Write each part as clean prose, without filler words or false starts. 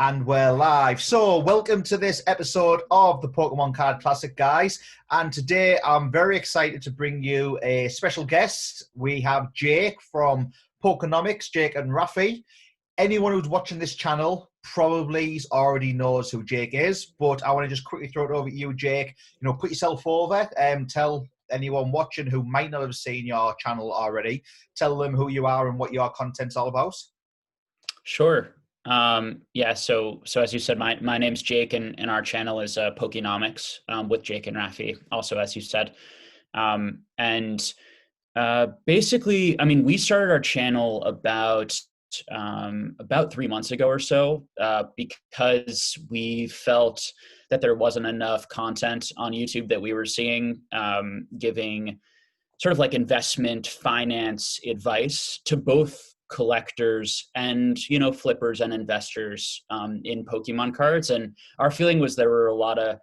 And we're live. So welcome to this episode of the Pokemon Card Classic, guys. And today I'm very excited to bring you a special guest. We have Jake from Pokenomics, Jake and Rafi. Anyone who's watching this channel probably already knows who Jake is, but I want to just quickly throw it over to you, Jake. Put yourself over and tell anyone watching who might not have seen your channel already, tell them who you are and what your content's all about. Sure. So as you said, my name's Jake, and our channel is Pokenomics with Jake and Rafi, also, as you said. Basically, I mean, we started our channel about 3 months ago or so because we felt that there wasn't enough content on YouTube that we were seeing giving sort of like investment finance advice to both collectors and flippers and investors in Pokemon cards. And our feeling was there were a lot of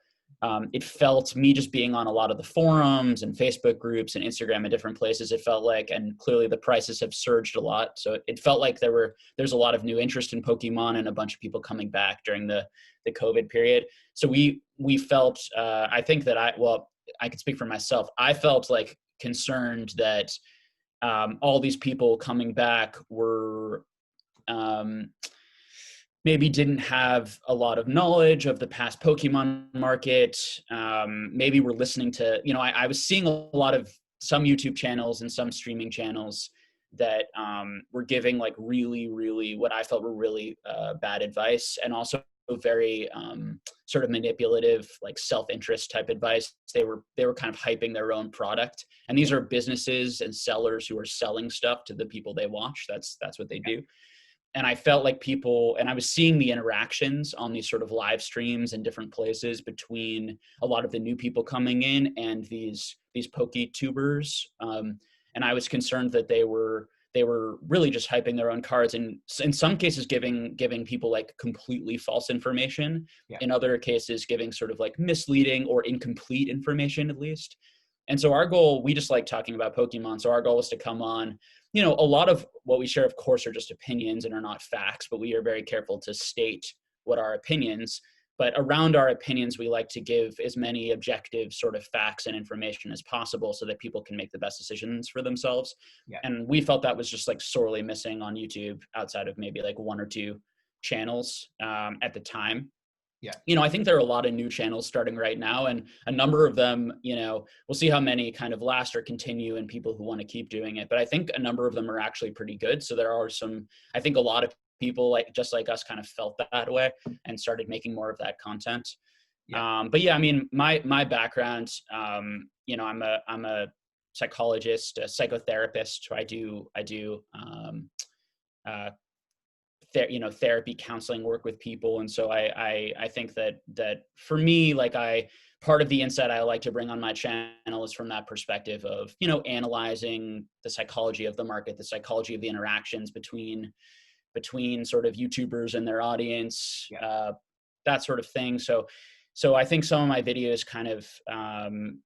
it felt, me just being on a lot of the forums and Facebook groups and Instagram and different places, it felt like, and clearly the prices have surged a lot, so it felt like there's a lot of new interest in Pokemon and a bunch of people coming back during the COVID period. So we felt I think that I could speak for myself. I felt like concerned that all these people coming back were maybe didn't have a lot of knowledge of the past Pokemon market. Maybe we're listening to, I was seeing a lot of some YouTube channels and some streaming channels that were giving like really, really what I felt were really bad advice, and also very sort of manipulative, like self-interest type advice. They were kind of hyping their own product, and these are businesses and sellers who are selling stuff to the people they watch. That's what they do. And I felt like people, and I was seeing the interactions on these sort of live streams in different places between a lot of the new people coming in and these PokeTubers, and I was concerned that they were really just hyping their own cards, and in some cases giving people like completely false information. Yeah. In other cases giving sort of like misleading or incomplete information, at least. And so our goal, we just like talking about Pokemon, so our goal is to come on. A lot of what we share, of course, are just opinions and are not facts, but we are very careful to state what our opinions. But around our opinions, we like to give as many objective sort of facts and information as possible so that people can make the best decisions for themselves. Yeah. And we felt that was just like sorely missing on YouTube, outside of maybe like one or two channels at the time. Yeah. I think there are a lot of new channels starting right now, and a number of them, we'll see how many kind of last or continue and people who want to keep doing it. But I think a number of them are actually pretty good. So there are I think a lot of people just like us kind of felt that way and started making more of that content. Yeah. But yeah, I mean, my background, I'm a psychologist, a psychotherapist. So I do therapy, counseling work with people. And so I think that for me, like part of the insight I like to bring on my channel is from that perspective of, analyzing the psychology of the market, the psychology of the interactions between sort of YouTubers and their audience, yeah. That sort of thing. So I think some of my videos kind of,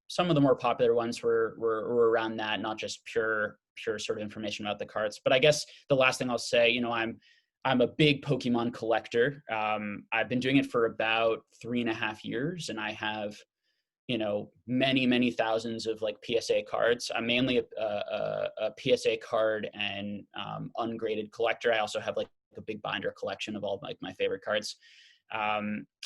some of the more popular ones were around that, not just pure sort of information about the cards. But I guess the last thing I'll say, I'm a big Pokemon collector. I've been doing it for about 3.5 years, and I have, many, many thousands of like PSA cards. I'm mainly a PSA card and ungraded collector. I also have like a big binder collection of all like my favorite cards.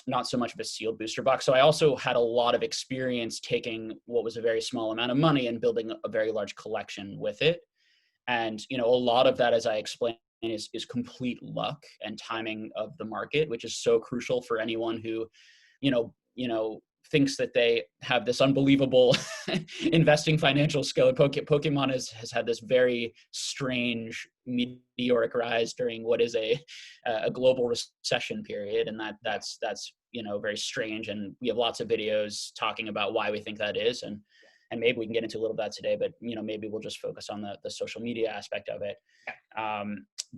Not so much of a sealed booster box. So I also had a lot of experience taking what was a very small amount of money and building a very large collection with it. And, a lot of that, as I explained, is complete luck and timing of the market, which is so crucial for anyone who, thinks that they have this unbelievable investing financial skill. Pokemon has had this very strange meteoric rise during what is a global recession period, and that's very strange. And we have lots of videos talking about why we think that is, and maybe we can get into a little bit today, but maybe we'll just focus on the social media aspect of it.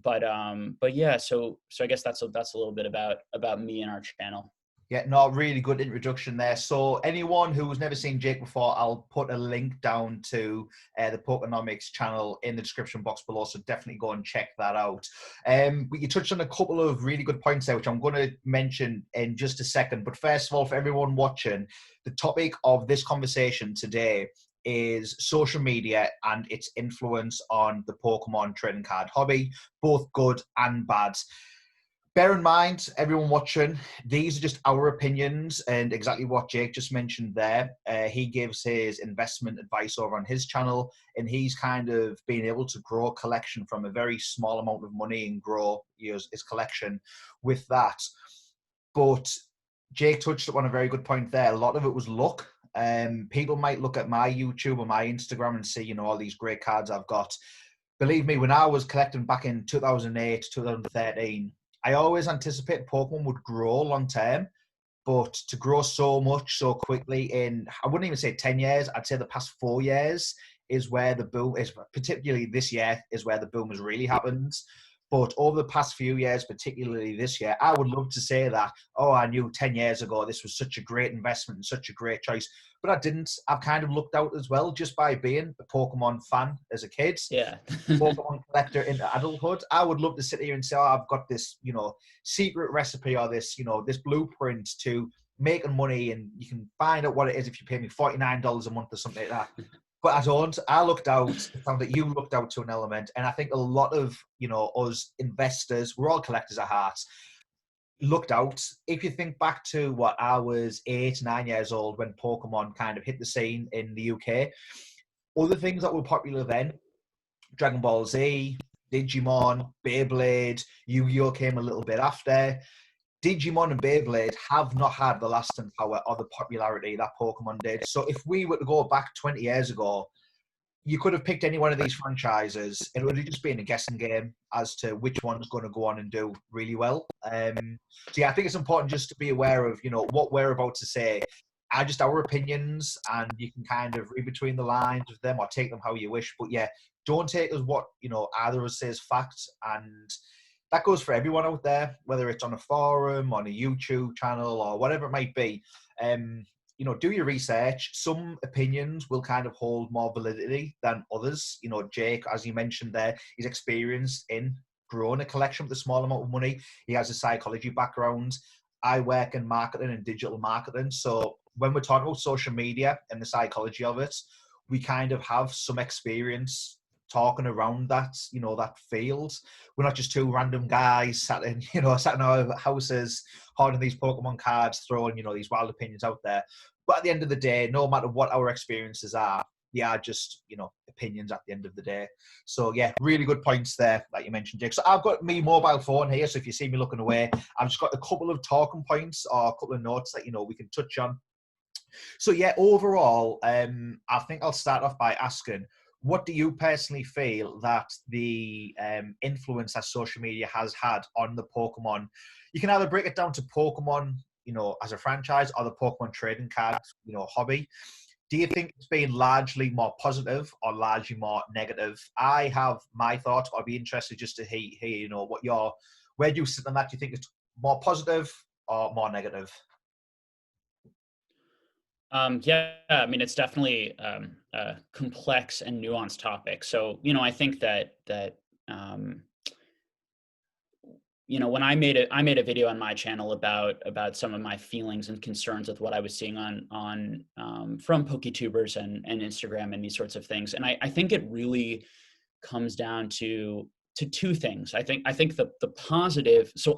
But yeah, so I guess that's a little bit about me and our channel. Yeah, no, really good introduction there. So anyone who's never seen Jake before, I'll put a link down to the Pokenomics channel in the description box below, so definitely go and check that out. But you touched on a couple of really good points there, which I'm going to mention in just a second. But first of all, for everyone watching, the topic of this conversation today is social media and its influence on the Pokemon trading card hobby, both good and bad. Bear in mind, everyone watching, these are just our opinions and exactly what Jake just mentioned there. He gives his investment advice over on his channel, and he's kind of been able to grow a collection from a very small amount of money and grow his collection with that. But Jake touched on a very good point there. A lot of it was luck. People might look at my YouTube or my Instagram and see, all these great cards I've got. Believe me, when I was collecting back in 2008, 2013, I always anticipated Pokemon would grow long term, but to grow so much so quickly in, I wouldn't even say 10 years, I'd say the past 4 years is where the boom is, particularly this year, is where the boom has really happened. But over the past few years, particularly this year, I would love to say that, oh, I knew 10 years ago this was such a great investment and such a great choice. But I didn't. I've kind of looked out as well just by being a Pokemon fan as a kid. Yeah. Pokemon collector into adulthood. I would love to sit here and say, oh, I've got this, secret recipe or this, this blueprint to making money, and you can find out what it is if you pay me $49 a month or something like that. But I don't. I looked out. It sounds like you looked out to an element, and I think a lot of us investors, we're all collectors at heart, looked out. If you think back to what I was 8, 9 years old when Pokemon kind of hit the scene in the UK, other things that were popular then, Dragon Ball Z, Digimon, Beyblade, Yu-Gi-Oh came a little bit after. Digimon and Beyblade have not had the lasting power or the popularity that Pokemon did. So if we were to go back 20 years ago, you could have picked any one of these franchises. It would have just been a guessing game as to which one's going to go on and do really well. So yeah, I think it's important just to be aware of, what we're about to say are just our opinions, and you can kind of read between the lines of them or take them how you wish. But yeah, don't take as what, either of us says fact. And that goes for everyone out there, whether it's on a forum, on a YouTube channel, or whatever it might be. Do your research. Some opinions will kind of hold more validity than others. Jake, as you mentioned there, he's experienced in growing a collection with a small amount of money. He has a psychology background. I work in marketing and digital marketing. So when we're talking about social media and the psychology of it, we kind of have some experience talking around that, that field. We're not just two random guys sat in our houses, hoarding these Pokemon cards, throwing, these wild opinions out there. But at the end of the day, no matter what our experiences are, they are just, opinions at the end of the day. So yeah, really good points there that you mentioned, Jake. So I've got my mobile phone here. So if you see me looking away, I've just got a couple of talking points or a couple of notes that, we can touch on. So yeah, overall, I think I'll start off by asking, what do you personally feel that the influence that social media has had on the Pokemon? You can either break it down to Pokemon, as a franchise, or the Pokemon trading card, hobby. Do you think it's been largely more positive or largely more negative? I have my thoughts, but I'd be interested just to hear where do you sit on that? Do you think it's more positive or more negative? Yeah, I mean, it's definitely a complex and nuanced topic. So, I think that when I made a video on my channel about some of my feelings and concerns with what I was seeing on from PokeTubers and Instagram and these sorts of things, and I think it really comes down to two things. I think the positive. So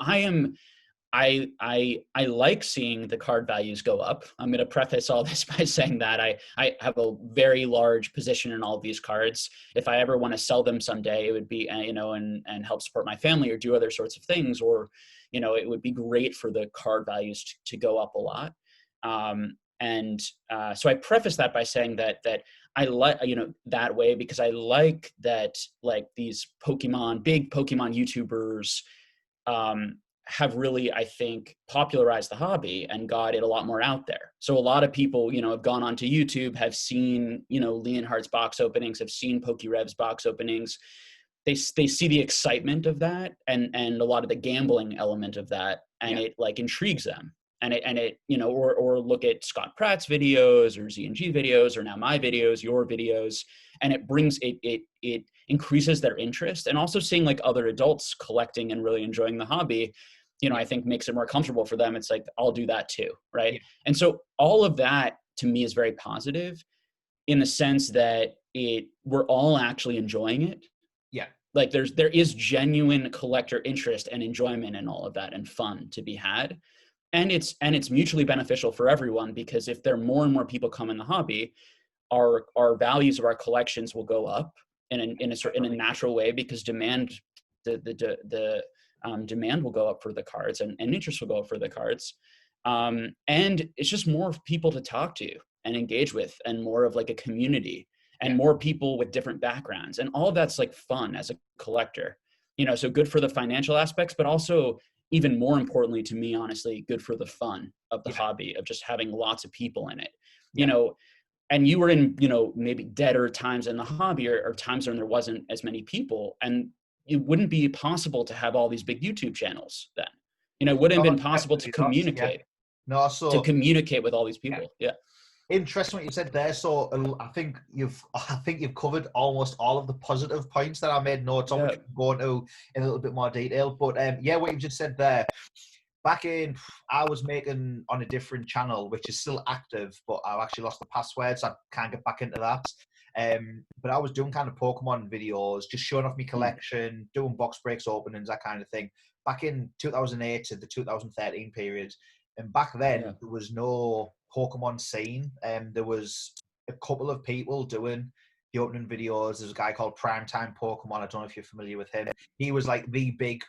I like seeing the card values go up. I'm going to preface all this by saying that I have a very large position in all of these cards. If I ever want to sell them someday, it would be, and help support my family or do other sorts of things, or, it would be great for the card values to go up a lot. So I preface that by saying that I like, that way, because I like that, like, these big Pokemon YouTubers, have really, I think, popularized the hobby and got it a lot more out there. So a lot of people, have gone onto YouTube, have seen, Leonhardt's box openings, have seen PokeRev's box openings. They see the excitement of that and a lot of the gambling element of that, and it like intrigues them. and it or look at Scott Pratt's videos or Z&G videos or now my videos, your videos, and it brings it increases their interest. And also seeing like other adults collecting and really enjoying the hobby, I think makes it more comfortable for them. It's like, I'll do that too, right? Yeah. And so all of that to me is very positive in the sense that we're all actually enjoying it. Yeah. Like there is genuine collector interest and enjoyment and all of that and fun to be had. And it's mutually beneficial for everyone, because if there are more and more people come in the hobby, our values of our collections will go up in a natural way, because demand demand will go up for the cards, and interest will go up for the cards. And it's just more people to talk to and engage with, and more of like a community, and more people with different backgrounds, and all of that's like fun as a collector, so good for the financial aspects, but also even more importantly to me, honestly, good for the fun of the hobby, of just having lots of people in it, and you were in, maybe deader times in the hobby, or times when there wasn't as many people, and it wouldn't be possible to have all these big YouTube channels then. It wouldn't have No, been possible to definitely not. Yeah. communicate, No, so with all these people. Yeah. interesting what you said there. So I think you've covered almost all of the positive points that I made notes on, which we'll go into in a little bit more detail. But what you just said there. Back in, I was making on a different channel, which is still active, but I've actually lost the password, so I can't get back into that. But I was doing kind of Pokemon videos, just showing off my collection, doing box breaks, openings, that kind of thing. Back in 2008 to the 2013 period. And back then, there was no Pokemon scene. There was a couple of people doing the opening videos. There's a guy called Primetime Pokemon. I don't know if you're familiar with him. He was like the big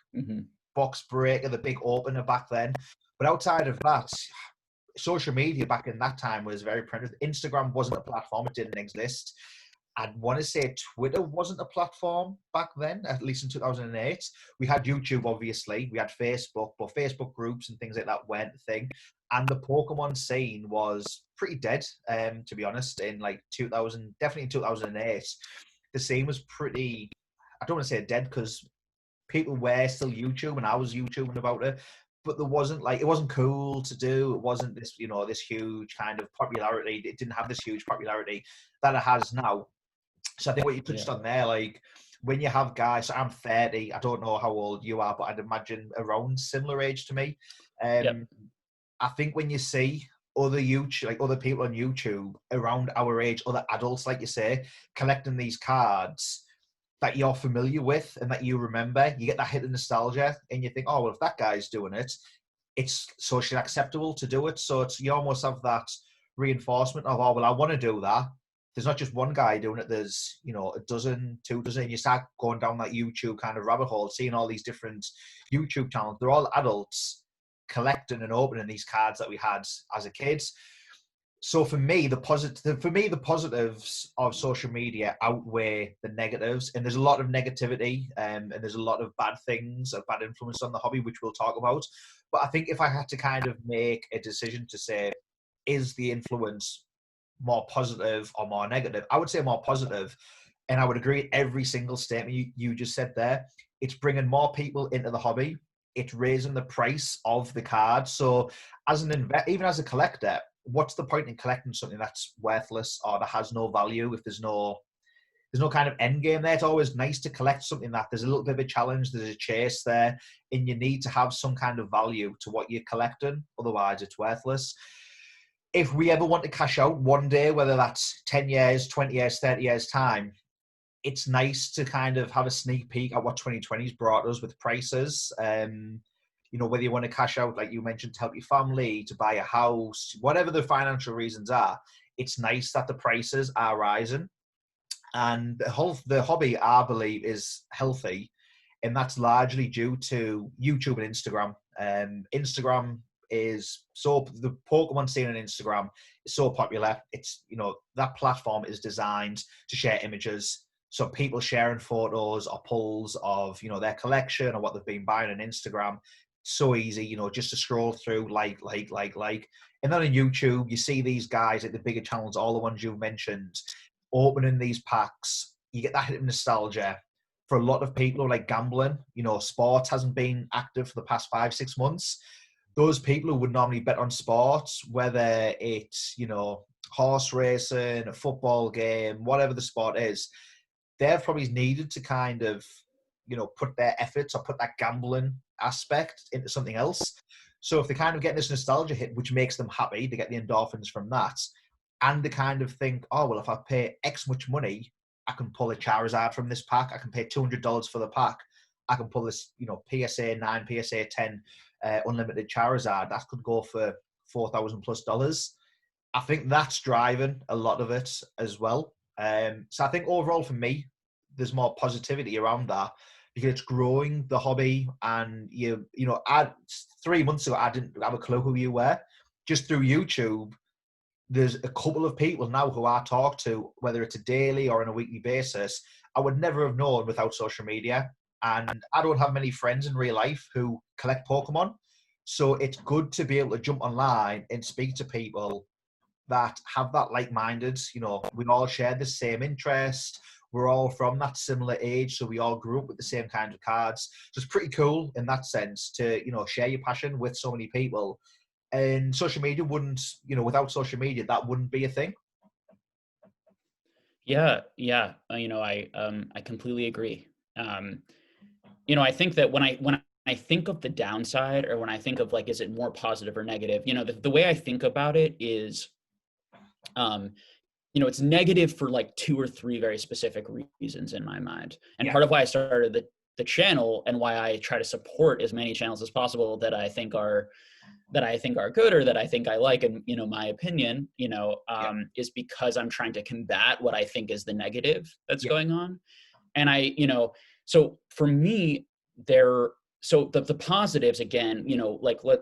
box breaker, the big opener back then. But outside of that, social media back in that time was very primitive. Instagram wasn't a platform. It didn't exist. I'd want to say Twitter wasn't a platform back then, at least in 2008. We had YouTube, obviously. We had Facebook, but Facebook groups and things like that weren't a thing. And the Pokemon scene was pretty dead, to be honest, in like 2000, definitely in 2008. The scene was pretty, I don't want to say dead, because people were still YouTube and I was YouTubing about it, but there wasn't it wasn't cool to do. It wasn't this, this huge kind of popularity. It didn't have this huge popularity that it has now. So I think what you touched on there, like when you have guys, so I'm 30, I don't know how old you are, but I'd imagine around similar age to me. I think when you see other YouTube, like other people on YouTube around our age, other adults, like you say, collecting these cards that you're familiar with and that you remember, you get that hit of nostalgia, and you think, oh, well, if that guy's doing it, it's socially acceptable to do it. So you almost have that reinforcement of, oh, well, I want to do that. There's not just one guy doing it. There's, a dozen, 2 dozen, and you start going down that YouTube kind of rabbit hole, seeing all these different YouTube channels. They're all adults collecting and opening these cards that we had as a kid. So for me, the positives of social media outweigh the negatives, and there's a lot of negativity, and there's a lot of bad things, a bad influence on the hobby, which we'll talk about. But I think if I had to kind of make a decision to say, is the influence more positive or more negative, I would say more positive, and I would agree with every single statement you just said there. It's bringing more people into the hobby. It's raising the price of the card. So as even as a collector, what's the point in collecting something that's worthless or that has no value if there's no kind of end game there? It's always nice to collect something that there's a little bit of a challenge, there's a chase there, and you need to have some kind of value to what you're collecting. Otherwise, it's worthless. If we ever want to cash out one day, whether that's 10 years, 20 years, 30 years time, it's nice to kind of have a sneak peek at what 2020's brought us with prices. Whether you want to cash out, like you mentioned, to help your family, to buy a house, whatever the financial reasons are, it's nice that the prices are rising. And the hobby, I believe, is healthy. And that's largely due to YouTube and Instagram. Instagram is the Pokemon scene on Instagram is so popular. It's, that platform is designed to share images. So people sharing photos or pulls of, their collection or what they've been buying on Instagram. So easy, just to scroll through, like. And then on YouTube, you see these guys at the bigger channels, all the ones you've mentioned, opening these packs. You get that hit of nostalgia. For a lot of people who like gambling, sports hasn't been active for the past 5-6 months. those people who would normally bet on sports, whether it's, horse racing, a football game, whatever the sport is, they've probably needed to kind of, put their efforts or put that gambling aspect into something else. So if they kind of get this nostalgia hit, which makes them happy, they get the endorphins from that, and they kind of think, oh, well, if I pay X much money, I can pull a Charizard from this pack. I can pay $200 for the pack. I can pull this, PSA 9, PSA 10 unlimited Charizard. That could go for $4,000+. I think that's driving a lot of it as well. So I think overall for me, there's more positivity around that because it's growing the hobby. And I 3 months ago, I didn't have a clue who you were. Just through YouTube, there's a couple of people now who I talk to, whether it's a daily or on a weekly basis, I would never have known without social media. And I don't have many friends in real life who collect Pokemon. So it's good to be able to jump online and speak to people that have that like-minded, we all share the same interest. We're all from that similar age, so we all grew up with the same kind of cards. So it's pretty cool in that sense to, share your passion with so many people. And social media wouldn't, without social media, that wouldn't be a thing. Yeah. I completely agree. I think that when I think of the downside, or when I think of like, is it more positive or negative? The way I think about it is, it's negative for like 2 or 3 very specific reasons in my mind. And part of why I started the channel and why I try to support as many channels as possible that I think are good, or that I think I like, and my opinion, is because I'm trying to combat what I think is the negative that's going on. And so for me, the positives, again,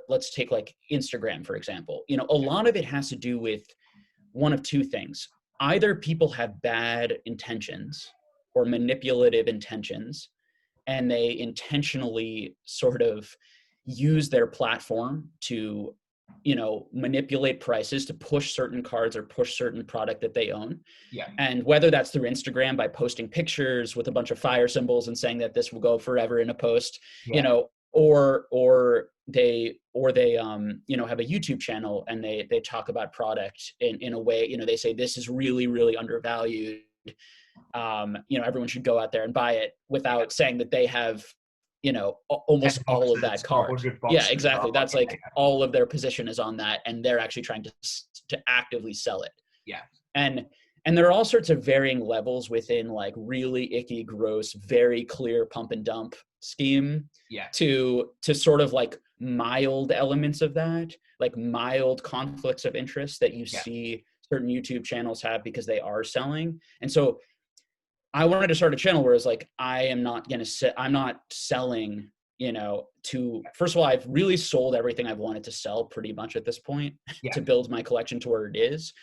let's take like Instagram, for example. A lot of it has to do with one of 2 things. Either people have bad intentions or manipulative intentions, and they intentionally sort of use their platform to, manipulate prices to push certain cards or push certain product that they own. Yeah. And whether that's through Instagram by posting pictures with a bunch of fire symbols and saying that this will go forever in a post, or they have a YouTube channel and they talk about product in a way, they say this is really, really undervalued. Everyone should go out there and buy it, without saying that they have, almost all of that card. Yeah, exactly. That's like all of their position is on that, and they're actually trying to actively sell it. Yeah. And there are all sorts of varying levels within like really icky, gross, very clear pump and dump scheme, to sort of like mild elements of that, like mild conflicts of interest that you see certain YouTube channels have because they are selling. And so I wanted to start a channel where it's like, I'm not selling, first of all, I've really sold everything I've wanted to sell pretty much at this point to build my collection to where it is.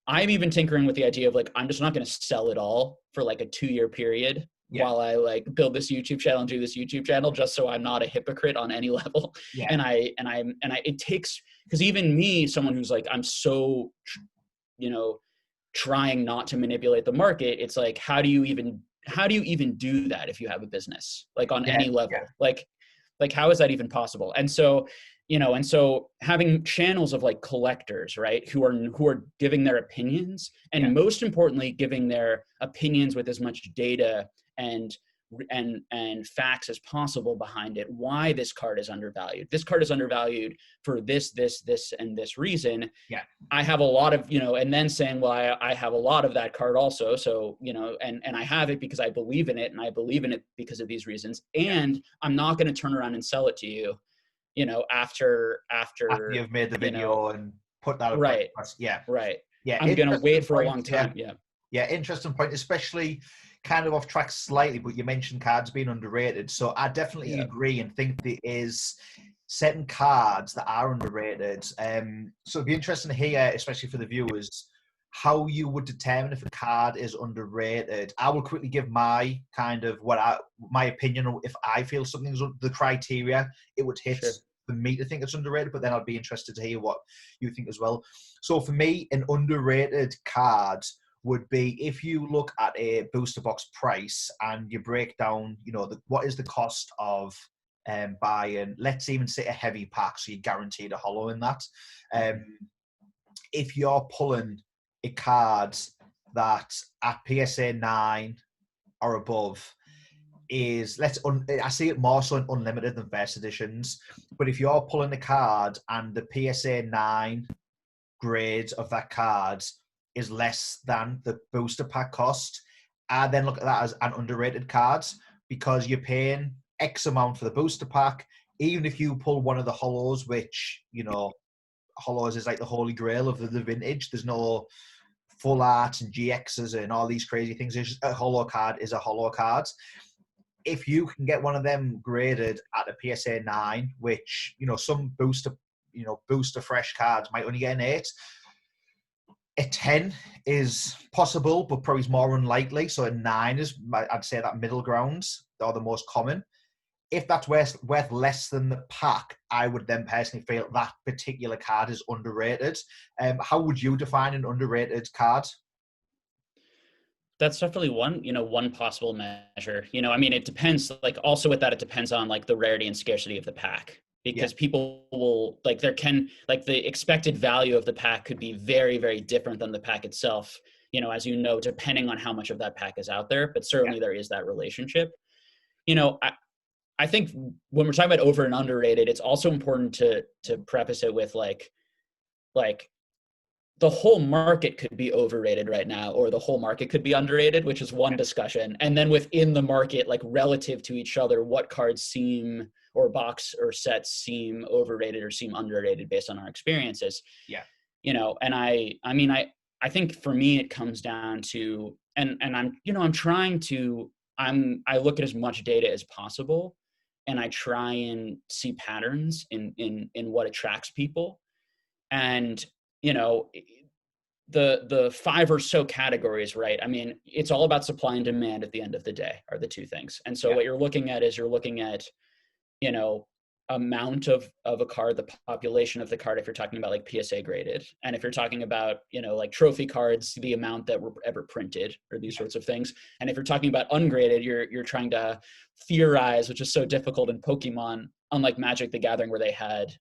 I'm even tinkering with the idea of like, I'm just not going to sell it all for like a 2-year period while I like build this YouTube channel and do this YouTube channel, just so I'm not a hypocrite on any level. And it takes, because even me, someone who's like, I'm so, trying not to manipulate the market, it's like, how do you even do that if you have a business, like on any level? Like how is that even possible? And so having channels of like collectors, right, who are giving their opinions, and most importantly, giving their opinions with as much data and facts as possible behind it, why this card is undervalued. This card is undervalued for this, and this reason. I have a lot of, and then saying, well, I have a lot of that card also. So, and I have it because I believe in it, and I believe in it because of these reasons. And I'm not going to turn around and sell it to you, after you've made the video and put that up. Right. I'm going to wait for a long time. Interesting point, especially kind of off track slightly, but you mentioned cards being underrated. So I definitely agree and think there is certain cards that are underrated. So it'd be interesting to hear, especially for the viewers, how you would determine if a card is underrated. I will quickly give my kind of my opinion. If I feel something's the criteria, it would hit for me to think it's underrated, but then I'd be interested to hear what you think as well. So for me, an underrated card would be if you look at a booster box price and you break down, what is the cost of buying, let's even say a heavy pack, so you're guaranteed a holo in that. If you're pulling a card that at PSA 9 or above is, I see it more so in unlimited than first editions, but if you're pulling a card and the PSA 9 grade of that card is less than the booster pack cost, I then look at that as an underrated card, because you're paying X amount for the booster pack. Even if you pull one of the holos, which, you know, holos is like the holy grail of the vintage. There's no full art and GXs and all these crazy things. It's just a holo card is a holo card. If you can get one of them graded at a PSA 9, which, you know, some booster fresh cards might only get an 8. A 10 is possible, but probably more unlikely. So a 9 is, I'd say, that middle ground, or the most common. If that's worth less than the pack, I would then personally feel that particular card is underrated. How would you define an underrated card? That's definitely one possible measure. I mean, it depends, like, also with that, it depends on like the rarity and scarcity of the pack, because people will, like, the expected value of the pack could be very, very different than the pack itself, as you know, depending on how much of that pack is out there, but certainly there is that relationship. I think when we're talking about over and underrated, it's also important to preface it with like the whole market could be overrated right now, or the whole market could be underrated, which is one discussion. And then within the market, like relative to each other, what cards seem, or box or sets seem overrated or seem underrated based on our experiences. Yeah. And I think for me, it comes down to, and I'm trying to, I look at as much data as possible, and I try and see patterns in what attracts people. And the 5 or so categories, right? I mean, it's all about supply and demand at the end of the day, are the two things. And so what you're looking at is amount of a card, the population of the card, if you're talking about like PSA graded. And if you're talking about, like trophy cards, the amount that were ever printed, or these sorts of things. And if you're talking about ungraded, you're trying to theorize, which is so difficult in Pokemon, unlike Magic the Gathering, where they had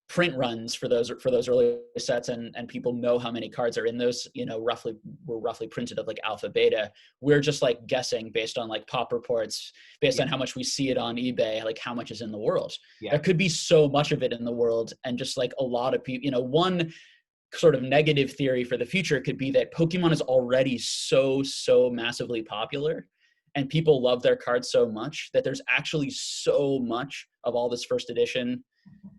print runs for those early sets, and people know how many cards are in those, were roughly printed of like alpha beta. We're just like guessing based on like pop reports, based on how much we see it on eBay, like how much is in the world. There could be so much of it in the world, and just like a lot of people, one sort of negative theory for the future could be that Pokemon is already so massively popular, and people love their cards so much that there's actually so much of all this first edition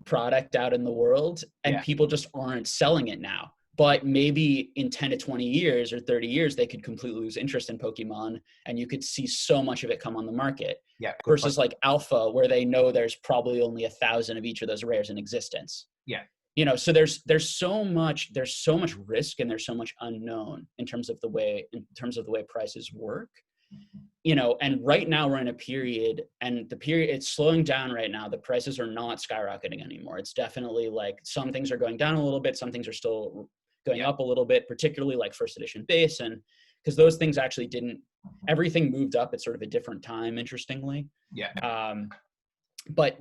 product out in the world, and people just aren't selling it now. But maybe in 10 to 20 years or 30 years, they could completely lose interest in Pokemon, and you could see so much of it come on the market. Versus like Alpha, where they know there's probably only 1,000 of each of those rares in existence. So there's so much risk, and there's so much unknown in terms of the way prices work. And right now we're in a period, and it's slowing down right now. The prices are not skyrocketing anymore. It's definitely like some things are going down a little bit. Some things are still going up a little bit, particularly like first edition base. And because those things actually everything moved up at sort of a different time, interestingly. But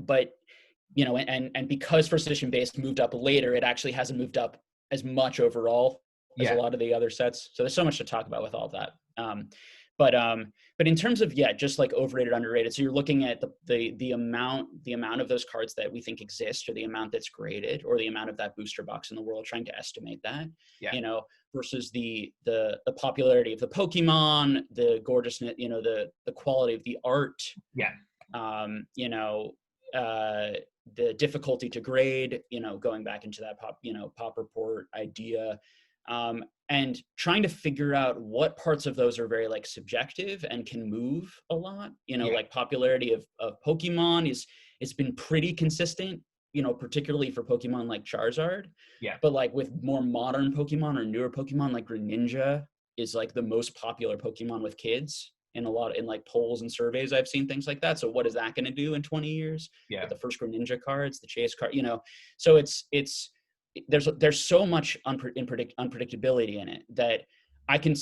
and because first edition base moved up later, it actually hasn't moved up as much overall as a lot of the other sets. So there's so much to talk about with all of that. But in terms of, just like overrated, underrated, so you're looking at the amount of those cards that we think exist, or the amount that's graded, or the amount of that booster box in the world, trying to estimate that, versus the popularity of the Pokemon, the gorgeousness, the quality of the art, the difficulty to grade, going back into that pop report idea. And trying to figure out what parts of those are very like subjective and can move a lot, like popularity of Pokemon it's been pretty consistent, particularly for Pokemon like Charizard. But like with more modern Pokemon or newer Pokemon, like Greninja is like the most popular Pokemon with kids in like polls and surveys. I've seen things like that. So what is that going to do in 20 years? With the first Greninja cards, the Chase card, so there's so much unpredictability in it that I could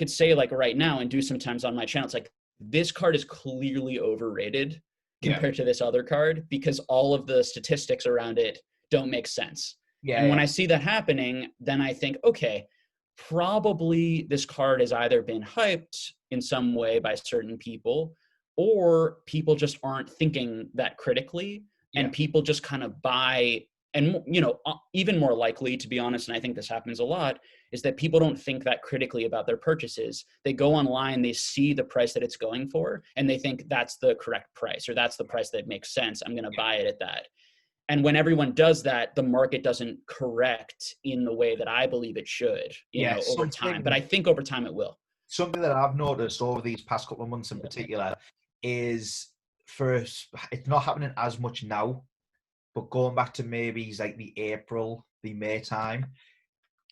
say like right now, and do sometimes on my channel, it's like this card is clearly overrated Yeah. compared to this other card because all of the statistics around it don't make sense. Yeah. And when Yeah. I see that happening, then I think, okay, probably this card has either been hyped in some way by certain people, or people just aren't thinking that critically, Yeah. and people just kind of buy. And, you know, even more likely, to be honest, and I think this happens a lot, is that people don't think that critically about their purchases. They go online, they see the price that it's going for, and they think that's the correct price, or that's the price that makes sense. I'm going to buy it at that. And when everyone does that, the market doesn't correct in the way that I believe it should, you Yeah. know, over time. But I think over time it will. Something that I've noticed over these past couple of months in particular is it's not happening as much now, but going back to maybe like the April, the May time,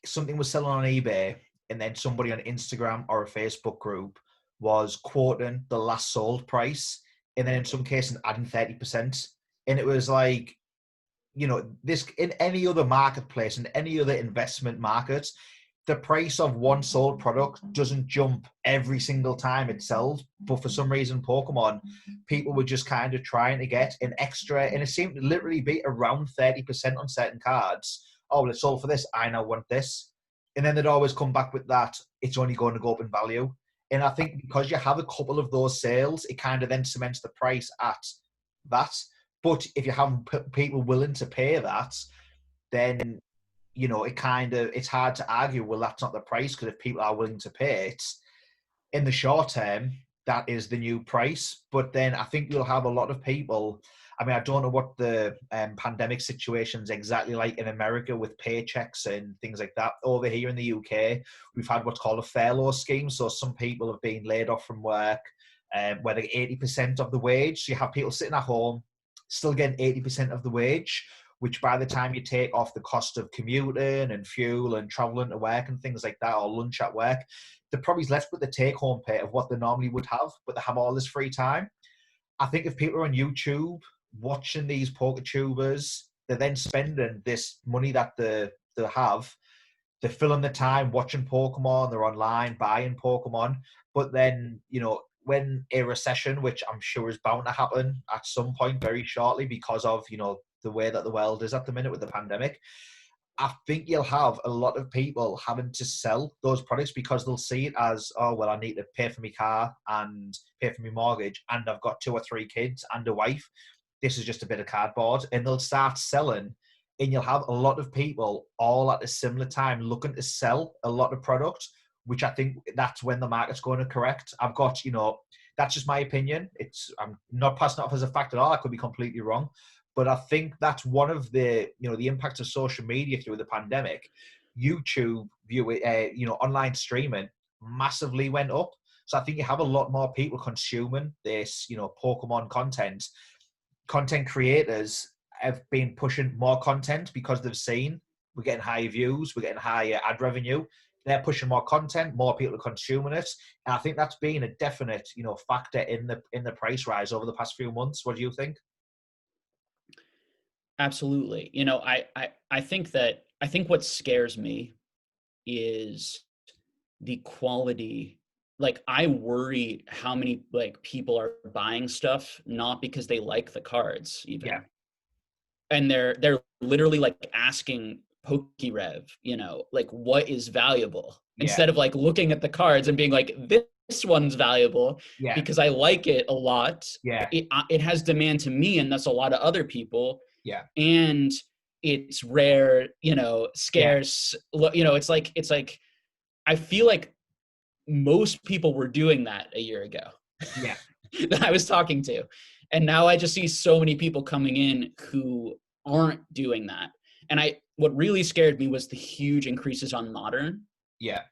something was selling on eBay, and then somebody on Instagram or a Facebook group was quoting the last sold price, and then in some cases adding 30%. And it was like, you know, this in any other marketplace, in any other investment market, the price of one sold product doesn't jump every single time it sells. But for some reason, Pokemon, people were just kind of trying to get an extra, and it seemed to literally be around 30% on certain cards. Oh, well, it's sold for this. I now want this. And then they'd always come back with that. It's only going to go up in value. And I think because you have a couple of those sales, it kind of then cements the price at that. But if you have people willing to pay that, then, you know, it's hard to argue, well, that's not the price, because if people are willing to pay it, in the short term, that is the new price. But then I think you'll have a lot of people. I mean, I don't know what the pandemic situation's exactly like in America with paychecks and things like that. Over here in the UK, we've had what's called a furlough scheme. So some people have been laid off from work, where they get 80% of the wage. So you have people sitting at home, still getting 80% of the wage, which by the time you take off the cost of commuting and fuel and traveling to work and things like that, or lunch at work, they're probably left with the take-home pay of what they normally would have, but they have all this free time. I think if people are on YouTube watching these PokeTubers, they're then spending this money that they have. They're filling the time watching Pokemon, they're online buying Pokemon, but then, you know, when a recession, which I'm sure is bound to happen at some point very shortly because of, you know, the way that the world is at the minute with the pandemic, I think you'll have a lot of people having to sell those products because they'll see it as, oh, well, I need to pay for my car and pay for my mortgage, and I've got 2 or 3 kids and a wife. This is just a bit of cardboard. And they'll start selling, and you'll have a lot of people all at a similar time looking to sell a lot of products, which I think that's when the market's going to correct. I've got, you know, that's just my opinion. I'm not passing it off as a fact at all. I could be completely wrong. But I think that's one of the, you know, the impact of social media through the pandemic. YouTube online streaming massively went up. So I think you have a lot more people consuming this, you know, Pokemon content. Content creators have been pushing more content because they've seen we're getting higher views, we're getting higher ad revenue. They're pushing more content, more people are consuming it, and I think that's been a definite, you know, factor in the price rise over the past few months. What do you think? Absolutely. You know, I think what scares me is the quality. Like, I worry how many like people are buying stuff not because they like the cards even. Yeah. And they're literally like asking PokeRev, you know, like, what is valuable, Yeah. instead of like looking at the cards and being like, this one's valuable Yeah. because I like it a lot. Yeah. It has demand to me, and that's a lot of other people. Yeah. And it's rare, you know, scarce. You know, it's like I feel like most people were doing that a year ago. Yeah. That I was talking to. And now I just see so many people coming in who aren't doing that. And what really scared me was the huge increases on modern. Yeah.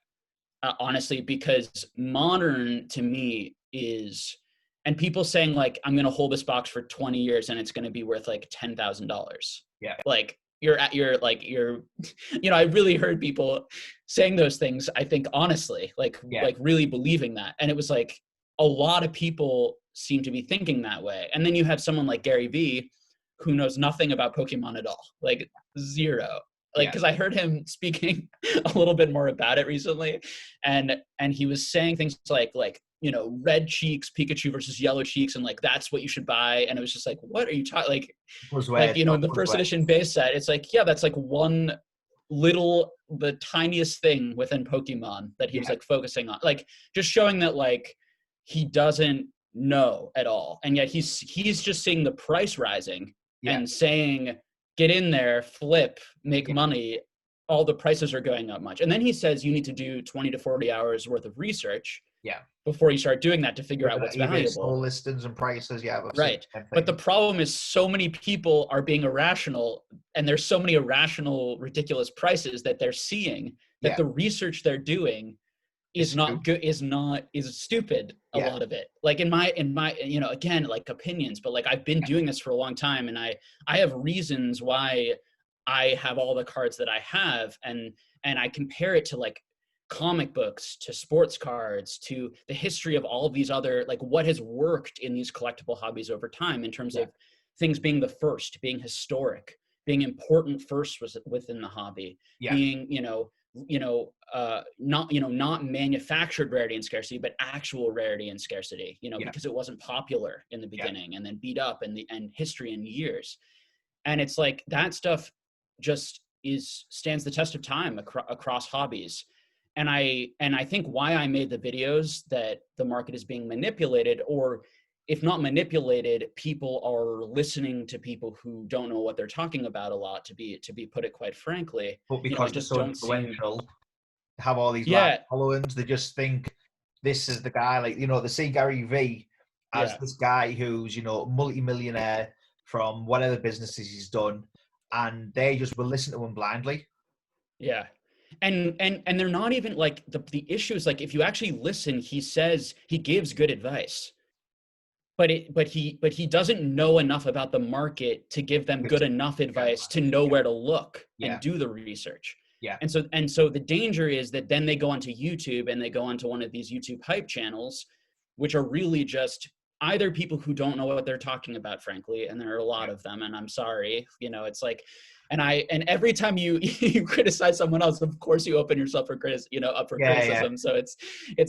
Honestly, because modern to me is, and people saying like, I'm going to hold this box for 20 years and it's going to be worth like $10,000. Yeah. Like you know, I really heard people saying those things, I think, honestly, like really believing that. And it was like, a lot of people seem to be thinking that way. And then you have someone like Gary Vee, who knows nothing about Pokemon at all, like zero. Like, because I heard him speaking a little bit more about it recently, and he was saying things like you know, red cheeks Pikachu versus yellow cheeks, and like that's what you should buy. And it was just like, what are you talking like, you know, in the first edition base set, it's like, yeah, that's like one little, the tiniest thing within Pokemon that he was like focusing on, like just showing that like he doesn't know at all, and yet he's just seeing the price rising and saying, get in there, flip, make money. All the prices are going up much. And then he says you need to do 20 to 40 hours worth of research before you start doing that to figure out what's valuable. Listings and prices, right. But the problem is so many people are being irrational, and there's so many irrational, ridiculous prices that they're seeing that the research they're doing is not good, is stupid, a lot of it. Like in my, you know, again, like opinions, but like I've been doing this for a long time, and I have reasons why I have all the cards that I have, and I compare it to like comic books, to sports cards, to the history of all of these other, like what has worked in these collectible hobbies over time in terms of things being the first, being historic, being important first was within the hobby, being, not manufactured rarity and scarcity, but actual rarity and scarcity, you know, because it wasn't popular in the beginning and then beat up in the and history and years. And it's like that stuff just stands the test of time across hobbies. And I think why I made the videos that the market is being manipulated, or if not manipulated, people are listening to people who don't know what they're talking about a lot, to be put it quite frankly. But because they're so influential, have all these followings, they just think this is the guy, like, you know, they see Gary V as this guy who's, you know, multi-millionaire from whatever businesses he's done, and they just will listen to him blindly. Yeah. And they're not even like the issue is like, if you actually listen, he says he gives good advice, but he doesn't know enough about the market to give them good enough advice to know where to look and do the research. And so the danger is that then they go onto YouTube and they go onto one of these YouTube hype channels, which are really just either people who don't know what they're talking about, frankly, and there are a lot of them, and I'm sorry, you know, it's like, and every time you criticize someone else, of course you open yourself for criticism. So it's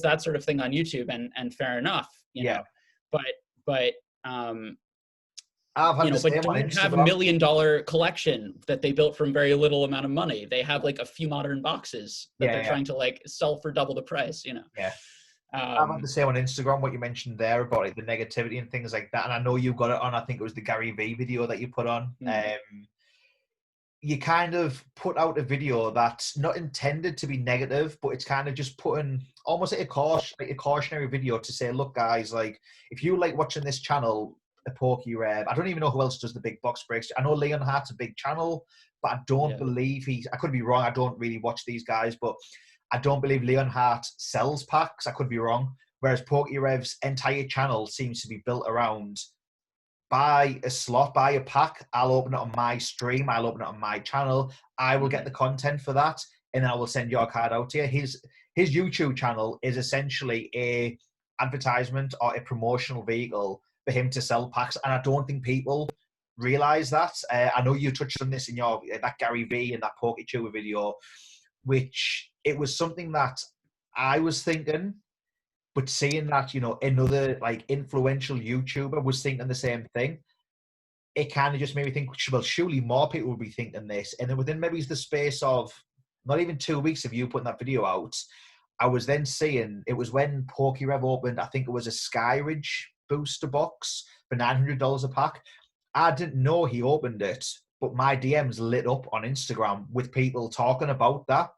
that sort of thing on YouTube, and fair enough, you know, but don't have $1 million collection that they built from very little amount of money. They have like a few modern boxes that they're trying to like sell for double the price, you know. I've had the same on Instagram, what you mentioned there about like the negativity and things like that. And I know you got it on, I think it was the Gary V video that you put on. You kind of put out a video that's not intended to be negative, but it's kind of just putting almost like a cautionary video to say, look, guys, like if you like watching this channel, a PokeRev, I don't even know who else does the big box breaks. I know Leon Hart's a big channel, but I don't believe I could be wrong. I don't really watch these guys, but I don't believe Leon Hart sells packs. I could be wrong. Whereas PokeRev's entire channel seems to be built around buy a slot, buy a pack, I'll open it on my stream, I'll open it on my channel, I will get the content for that, and then I will send your card out to you. His YouTube channel is essentially a advertisement or a promotional vehicle for him to sell packs, and I don't think people realize that. I know you touched on this in your that Gary V and that Pokemon video, which it was something that I was thinking, but seeing that, you know, another like influential YouTuber was thinking the same thing, it kind of just made me think, well, surely more people will be thinking this. And then within maybe the space of not even 2 weeks of you putting that video out, I was then seeing, it was when PokeRev opened, I think it was a Skyridge booster box for $900 a pack. I didn't know he opened it, but my DMs lit up on Instagram with people talking about that.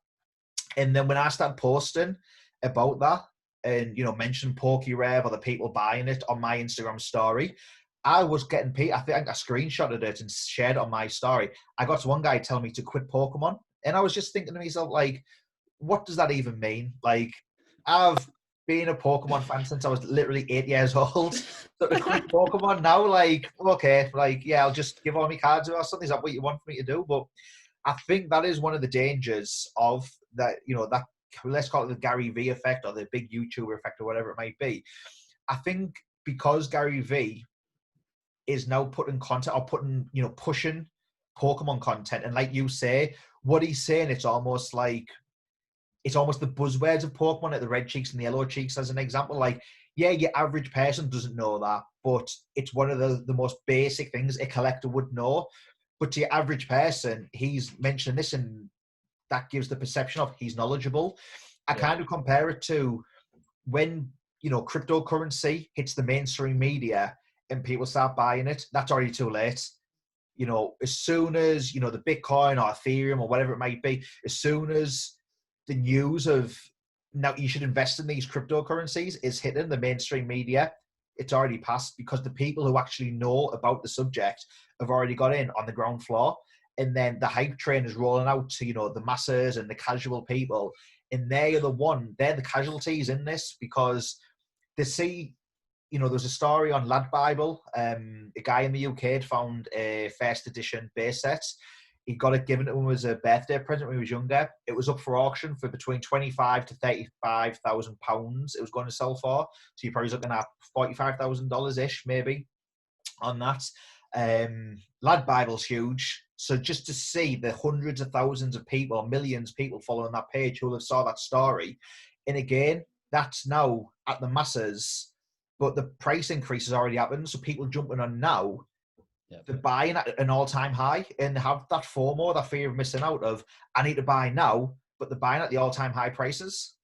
And then when I started posting about that, and, you know, mention PokeRev or the people buying it on my Instagram story, I was getting paid. I think I screenshotted it and shared it on my story. I got one guy telling me to quit Pokemon, and I was just thinking to myself, like, what does that even mean? Like, I've been a Pokemon fan since I was literally 8 years old. So to quit Pokemon now, like, okay, like, yeah, I'll just give all my cards or something. Is that what you want me to do? But I think that is one of the dangers of that, you know, that, let's call it the Gary V effect or the big YouTuber effect or whatever it might be. I think because Gary V is now putting content or pushing Pokemon content, and like you say, what he's saying, it's almost the buzzwords of Pokemon, like the red cheeks and the yellow cheeks as an example. Like, Yeah, your average person doesn't know that, but it's one of the most basic things a collector would know. But to your average person, he's mentioning this, and that gives the perception of he's knowledgeable. I Yeah. kind of compare it to when, cryptocurrency hits the mainstream media and people start buying it. That's already too late. As soon as, the Bitcoin or Ethereum or whatever it might be, as soon as the news of now you should invest in these cryptocurrencies is hitting the mainstream media, it's already passed because the people who actually know about the subject have already got in on the ground floor. And then the hype train is rolling out to, the masses and the casual people. And they're the casualties in this because they see, there's a story on Lad Bible. A guy in the UK had found a first edition base set. He got it given to him as a birthday present when he was younger. It was up for auction for between 25 to 35,000 pounds. It was going to sell for. So you're probably looking at $45,000 ish, maybe, on that. Lad Bible's huge. So just to see the hundreds of thousands of people, millions of people following that page who have saw that story, and again, that's now at the masses, but the price increase has already happened. So people jumping on now, Yep. they're buying at an all-time high and have that FOMO, that fear of missing out of, I need to buy now, but they're buying at the all-time high prices.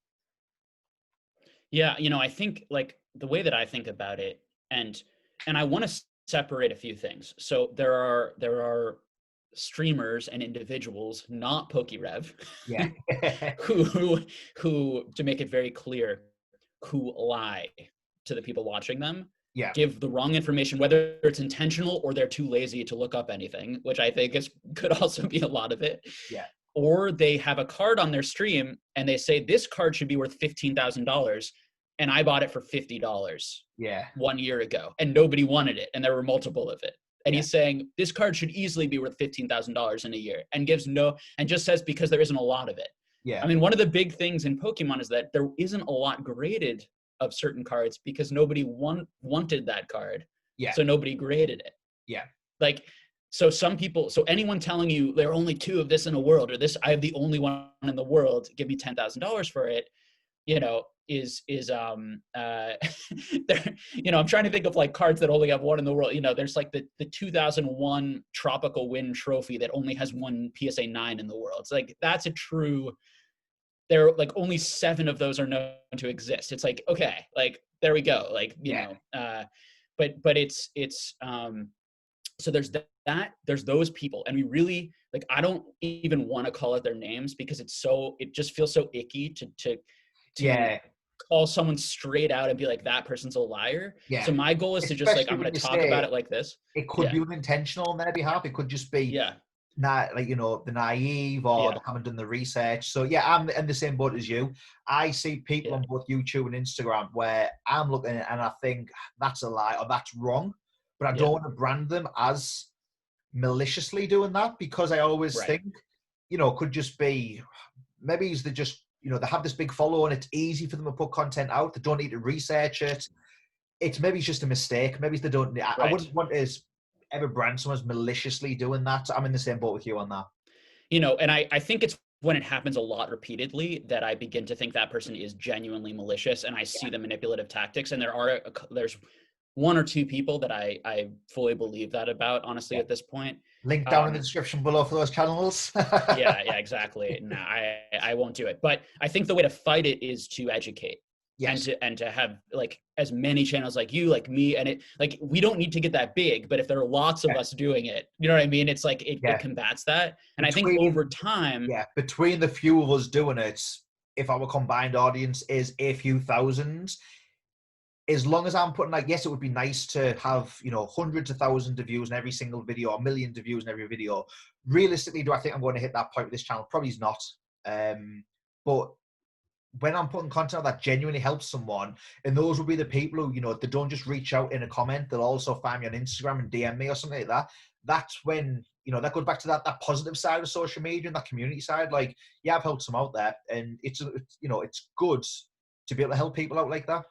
Yeah, I think like the way that I think about it, and I want to separate a few things. So there are streamers and individuals, not PokeRev, Yeah. who to make it very clear, who lie to the people watching them, Yeah. give the wrong information, whether it's intentional or they're too lazy to look up anything, which I think could also be a lot of it. Yeah. Or they have a card on their stream and they say this card should be worth $15,000 and I bought it for $50 Yeah. 1 year ago and nobody wanted it and there were multiple of it. And he's saying this card should easily be worth $15,000 in a year and just says because there isn't a lot of it. Yeah. I mean, one of the big things in Pokemon is that there isn't a lot graded of certain cards because nobody wanted that card. Yeah. So nobody graded it. Yeah. Like, so anyone telling you there are only two of this in a world, or this, I have the only one in the world, give me $10,000 for it, I'm trying to think of like cards that only have one in the world. There's like the 2001 Tropical Wind Trophy that only has one PSA 9 in the world. It's like, that's a true, there are like only 7 of those are known to exist. It's like, okay, like there we go. Like, but it's so there's there's those people, and we really like, I don't even want to call out their names because it just feels so icky to call someone straight out and be like, that person's a liar. Yeah. So my goal is to just like, I'm going to talk about it like this. It could be unintentional on their behalf. It could just be not like, the naive or they haven't done the research. So yeah, I'm in the same boat as you. I see people on both YouTube and Instagram where I'm looking at it and I think that's a lie or that's wrong, but I don't want to brand them as maliciously doing that because I always think, could just be, maybe they just, they have this big follow and it's easy for them to put content out. They don't need to research it. Maybe it's just a mistake. Maybe they don't. I wouldn't want to ever brand someone as maliciously doing that. So I'm in the same boat with you on that. And I think it's when it happens a lot repeatedly that I begin to think that person is genuinely malicious and I see the manipulative tactics. And there's 1 or 2 people that I fully believe that about, honestly, at this point. Link down in the description below for those channels. yeah, exactly. No, I won't do it. But I think the way to fight it is to educate. Yes. And to have like as many channels like you, like me, and it like we don't need to get that big, but if there are lots of us doing it, you know what I mean? It's like it combats that. And I think over time, between the few of us doing it, if our combined audience is a few thousands, as long as I'm putting like, yes, it would be nice to have, hundreds of thousands of views in every single video or millions of views in every video. Realistically, do I think I'm going to hit that point with this channel? Probably not. But when I'm putting content that genuinely helps someone, and those will be the people who, they don't just reach out in a comment, they'll also find me on Instagram and DM me or something like that. That's when, that goes back to that positive side of social media and that community side. Like, yeah, I've helped some out there, and it's good to be able to help people out like that.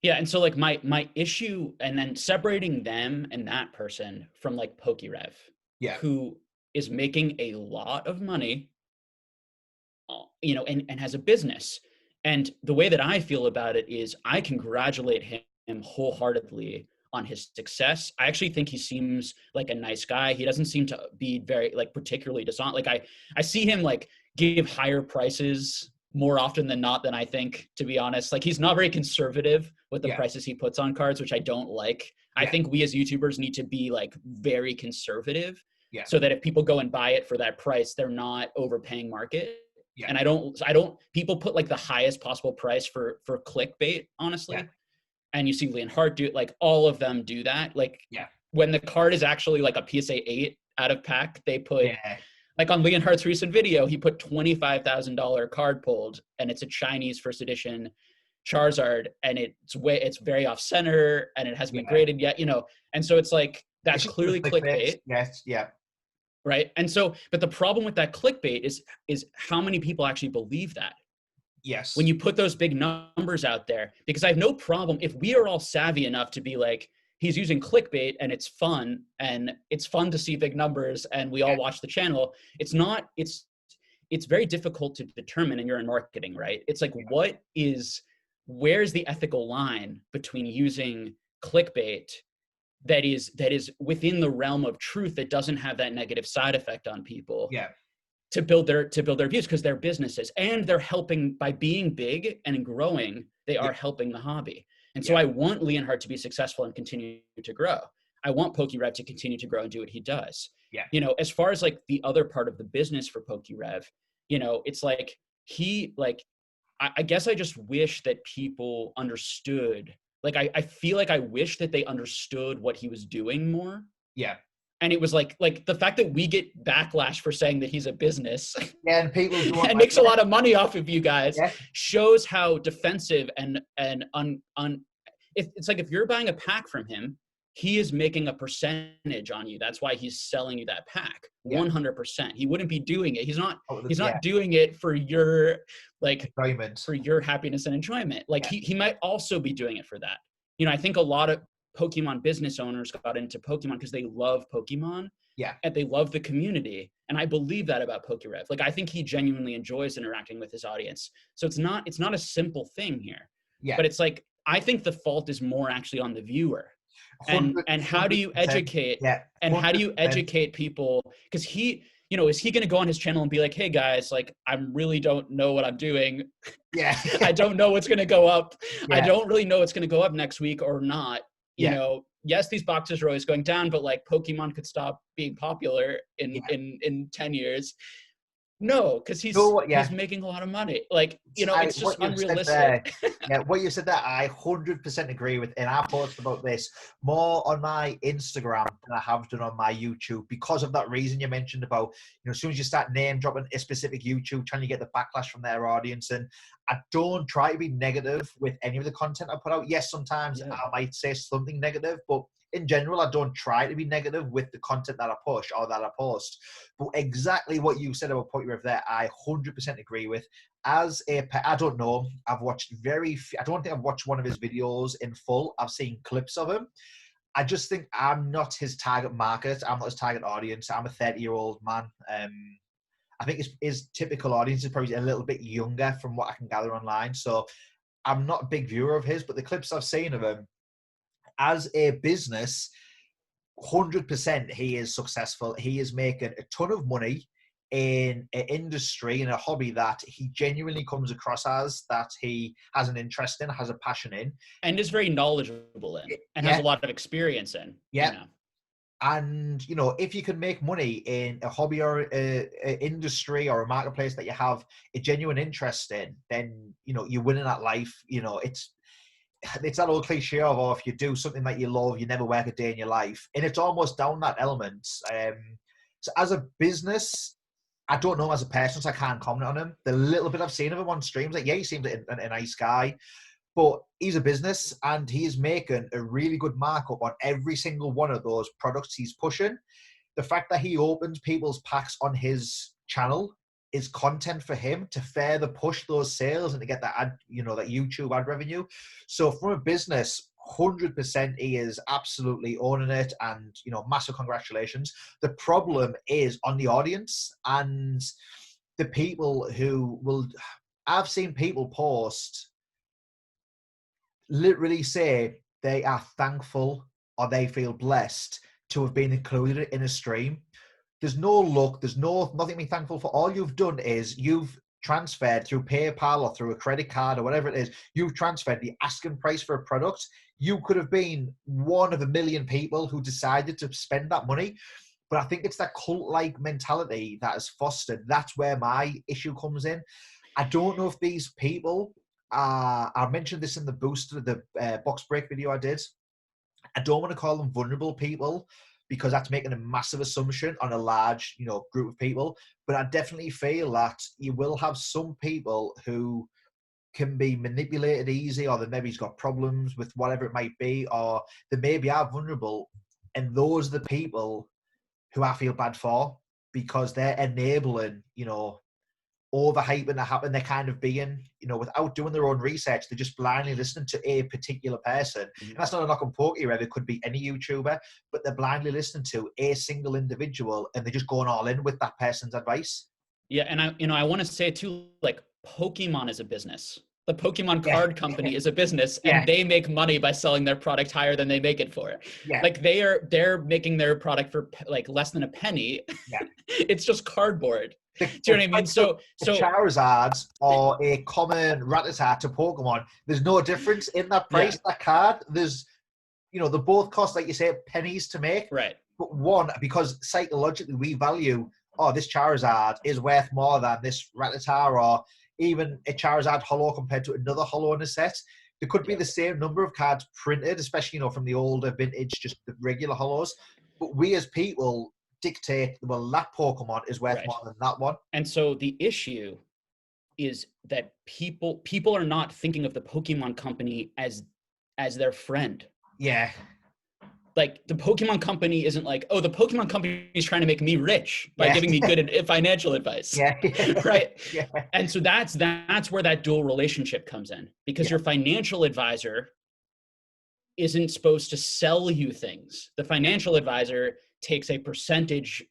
Yeah, and so like my issue, and then separating them and that person from like PokeRev, who is making a lot of money, and has a business, And the way that I feel about it is I congratulate him wholeheartedly on his success. I actually think he seems like a nice guy. He doesn't seem to be very like particularly dishonest. Like I see him like give higher prices more often than not than I think, to be honest. Like he's not very conservative with the Yeah. prices he puts on cards, which I don't like. I Yeah. think we as YouTubers need to be like very conservative Yeah. so that if people go and buy it for that price, they're not overpaying market. Yeah. And I don't people put like the highest possible price for clickbait, honestly. Yeah. And you see Leon Hart do it, like all of them do that. Like Yeah. when the card is actually like a PSA 8 out of pack, they put Yeah. like on Leon Hart's recent video, he put $25,000 card pulled, and it's a Chinese first edition Charizard, and it's very off center, and it hasn't been graded yet, you know. And so it's like that's clearly clickbait. Yes. Yeah. Right. And so, but the problem with that clickbait is how many people actually believe that Yes. when you put those big numbers out there. Because I have no problem if we are all savvy enough to be like, he's using clickbait and it's fun to see big numbers and we all watch the channel. It's very difficult to determine, and you're in marketing, right? It's like, where's the ethical line between using clickbait that is within the realm of truth, that doesn't have that negative side effect on people, to build their views, because they're businesses and they're helping by being big and growing. They are helping the hobby. And so I want Leon Hart to be successful and continue to grow. I want PokeRev to continue to grow and do what he does. You know, as far as like the other part of the business for PokeRev, you know, it's like I guess I just wish that people understood. Like, I feel like I wish that they understood what he was doing more. Yeah. And it was like the fact that we get backlash for saying that he's a business and people and makes a lot of money off of you guys shows how defensive and it's like, if you're buying a pack from him, he is making a percentage on you. That's why he's selling you that pack. 100%. He wouldn't be doing it. He's not doing it for your enjoyment, for your happiness and enjoyment. Like he might also be doing it for that. You know, I think a lot of Pokemon business owners got into Pokemon because they love Pokemon. And they love the community. And I believe that about PokeRev. Like, I think he genuinely enjoys interacting with his audience. So it's not a simple thing here. But it's like, I think the fault is more actually on the viewer. And how do you educate and how do you educate people? Because he, you know, is he going to go on his channel and be like, hey guys, like, I really don't know what I'm doing. I don't know what's going to go up. I don't really know what's going to go up next week or not. You know, yes, these boxes are always going down, but like Pokemon could stop being popular in 10 years. No, because he's making a lot of money. Like, you know, it's just unrealistic. What you said there, I 100% agree with. And I posted about this more on my Instagram than I have done on my YouTube, because of that reason you mentioned about, you know, as soon as you start name dropping a specific YouTube channel, you get the backlash from their audience. And I don't try to be negative with any of the content I put out. Yes, sometimes I might say something negative, but in general, I don't try to be negative with the content that I push or that I post. But exactly what you said about PokeRev there, I 100% agree with. I don't know, I don't think I've watched one of his videos in full. I've seen clips of him. I just think I'm not his target market. I'm not his target audience. I'm a 30-year-old man. I think his typical audience is probably a little bit younger from what I can gather online. So I'm not a big viewer of his, but the clips I've seen of him, as a business, 100% he is successful. He is making a ton of money in an industry, in a hobby that he genuinely comes across as, that he has an interest in, has a passion in. And is very knowledgeable in, and has a lot of experience in. You know? And, you know, if you can make money in a hobby or a industry or a marketplace that you have a genuine interest in, then, you know, you're winning at life. You know, it's that old cliche of, oh, if you do something that you love, you never work a day in your life. And it's almost down that element. So as a business, I don't know him as a person, so I can't comment on him. The little bit I've seen of him on streams, like, he seems like a nice guy. But he's a business and he is making a really good markup on every single one of those products he's pushing. The fact that he opens people's packs on his channel is content for him to further push those sales and to get that ad, you know, that YouTube ad revenue. So from a business, 100% he is absolutely owning it, and, you know, massive congratulations. The problem is on the audience and the people who will, I've seen people post, literally say they are thankful or they feel blessed to have been included in a stream. There's no luck. There's nothing to be thankful for. All you've done is you've transferred through PayPal or through a credit card or whatever it is. You've transferred the asking price for a product. You could have been one of a million people who decided to spend that money. But I think it's that cult-like mentality that is fostered. That's where my issue comes in. I don't know if these people, I mentioned this in the booster, the box break video I did. I don't want to call them vulnerable people because that's making a massive assumption on a large, group of people. But I definitely feel that you will have some people who can be manipulated easy, or they maybe's got problems with whatever it might be, or they maybe are vulnerable. And those are the people who I feel bad for because they're enabling, overhyping to happen. They're kind of being, without doing their own research, they're just blindly listening to a particular person. And that's not a knock on Pokereb. It could be any YouTuber, but they're blindly listening to a single individual and they're just going all in with that person's advice. Yeah, and I want to say too, like Pokemon is a business. The Pokemon card company is a business, and they make money by selling their product higher than they make it for. Yeah. Like they're making their product for like less than a penny. Yeah. It's just cardboard. Do you know what I mean? So Charizard or a common Rattata to Pokemon, there's no difference in that price. That card, there's, they both cost, like you say, pennies to make. Right. But one, because psychologically we value, this Charizard is worth more than this Rattata, or even a Charizard holo compared to another holo in a set. There could be the same number of cards printed, especially, from the older vintage, just the regular holos. But we as people dictate, well, that Pokemon is worth more than that one. And so the issue is that people are not thinking of the Pokemon company as their friend. Yeah. Like the Pokemon company isn't like, oh, the Pokemon company is trying to make me rich by giving me good financial advice. Yeah. Right. Yeah. And so that's where that dual relationship comes in, because your financial advisor isn't supposed to sell you things. The financial advisor takes a percentage,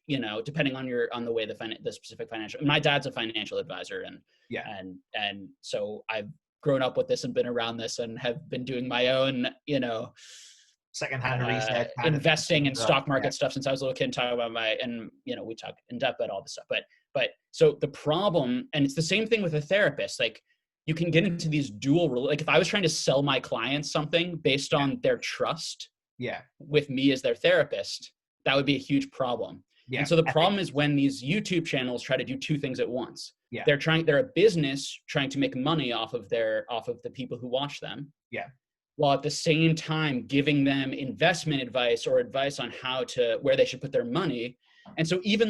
depending on the way the specific financial. My dad's a financial advisor, and so I've grown up with this and been around this and have been doing my own, secondhand research, investing in stock market stuff since I was a little kid, and talk about we talk in depth about all this stuff. But so the problem, and it's the same thing with a therapist, like you can get into these like if I was trying to sell my clients something based on their trust with me as their therapist, that would be a huge problem. And so the problem is when these YouTube channels try to do two things at once. They're a business trying to make money off of the people who watch them. While at the same time giving them investment advice or advice on where they should put their money. And so even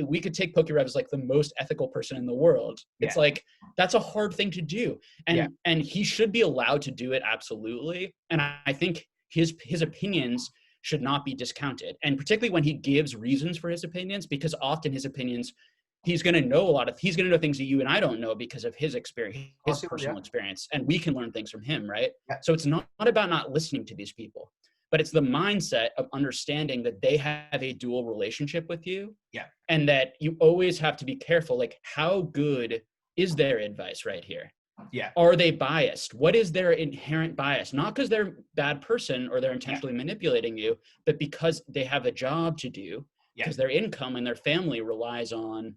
we could take Pokereb as like the most ethical person in the world. It's like, that's a hard thing to do. And he should be allowed to do it. Absolutely. And I think his opinions should not be discounted. And particularly when he gives reasons for his opinions, because often his opinions, he's going to know he's going to know things that you and I don't know because of his experience, his personal experience, and we can learn things from him. Right. So it's not about not listening to these people, but it's the mindset of understanding that they have a dual relationship with you. And that you always have to be careful. Like, how good is their advice right here? Are they biased? What is their inherent bias? Not because they're a bad person or they're intentionally manipulating you, but because they have a job to do, because their income and their family relies on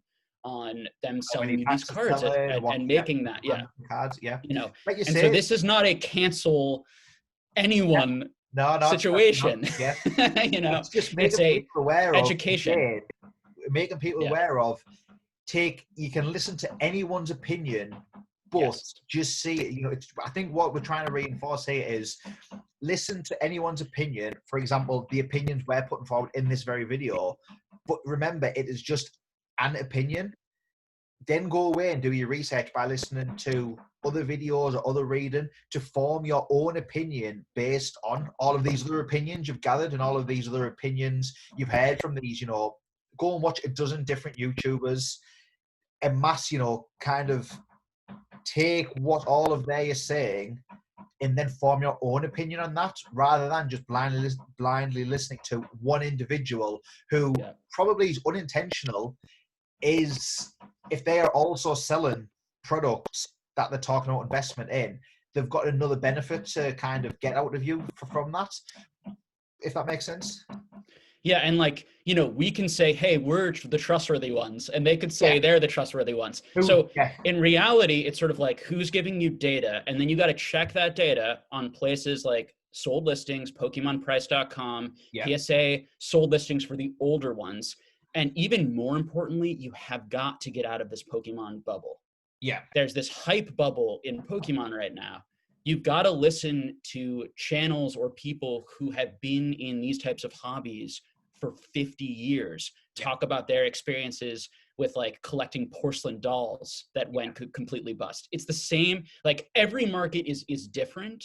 them selling you these cards and making that. Cards, and so this is not a cancel anyone situation. It's just making people aware education. Making people aware of, you can listen to anyone's opinion, but just see it. I think what we're trying to reinforce here is listen to anyone's opinion. For example, the opinions we're putting forward in this very video, but remember, it is just an opinion. Then go away and do your research by listening to other videos or other reading to form your own opinion based on all of these other opinions you've gathered and all of these other opinions you've heard from these. Go and watch a dozen different YouTubers en masse, kind of take what all of they are saying and then form your own opinion on that, rather than just blindly listening to one individual who probably is unintentional. Is if they are also selling products that they're talking about investment in, they've got another benefit to kind of get out of you from that, if that makes sense. Yeah, and like, you know, we can say, hey, we're the trustworthy ones, and they could say they're the trustworthy ones. So in reality, it's sort of like who's giving you data, and then you got to check that data on places like sold listings, pokemonprice.com, PSA, sold listings for the older ones. And even more importantly, you have got to get out of this Pokemon bubble. Yeah. There's this hype bubble in Pokemon right now. You've got to listen to channels or people who have been in these types of hobbies for 50 years talk about their experiences with like collecting porcelain dolls that went completely bust. It's the same, like every market is different,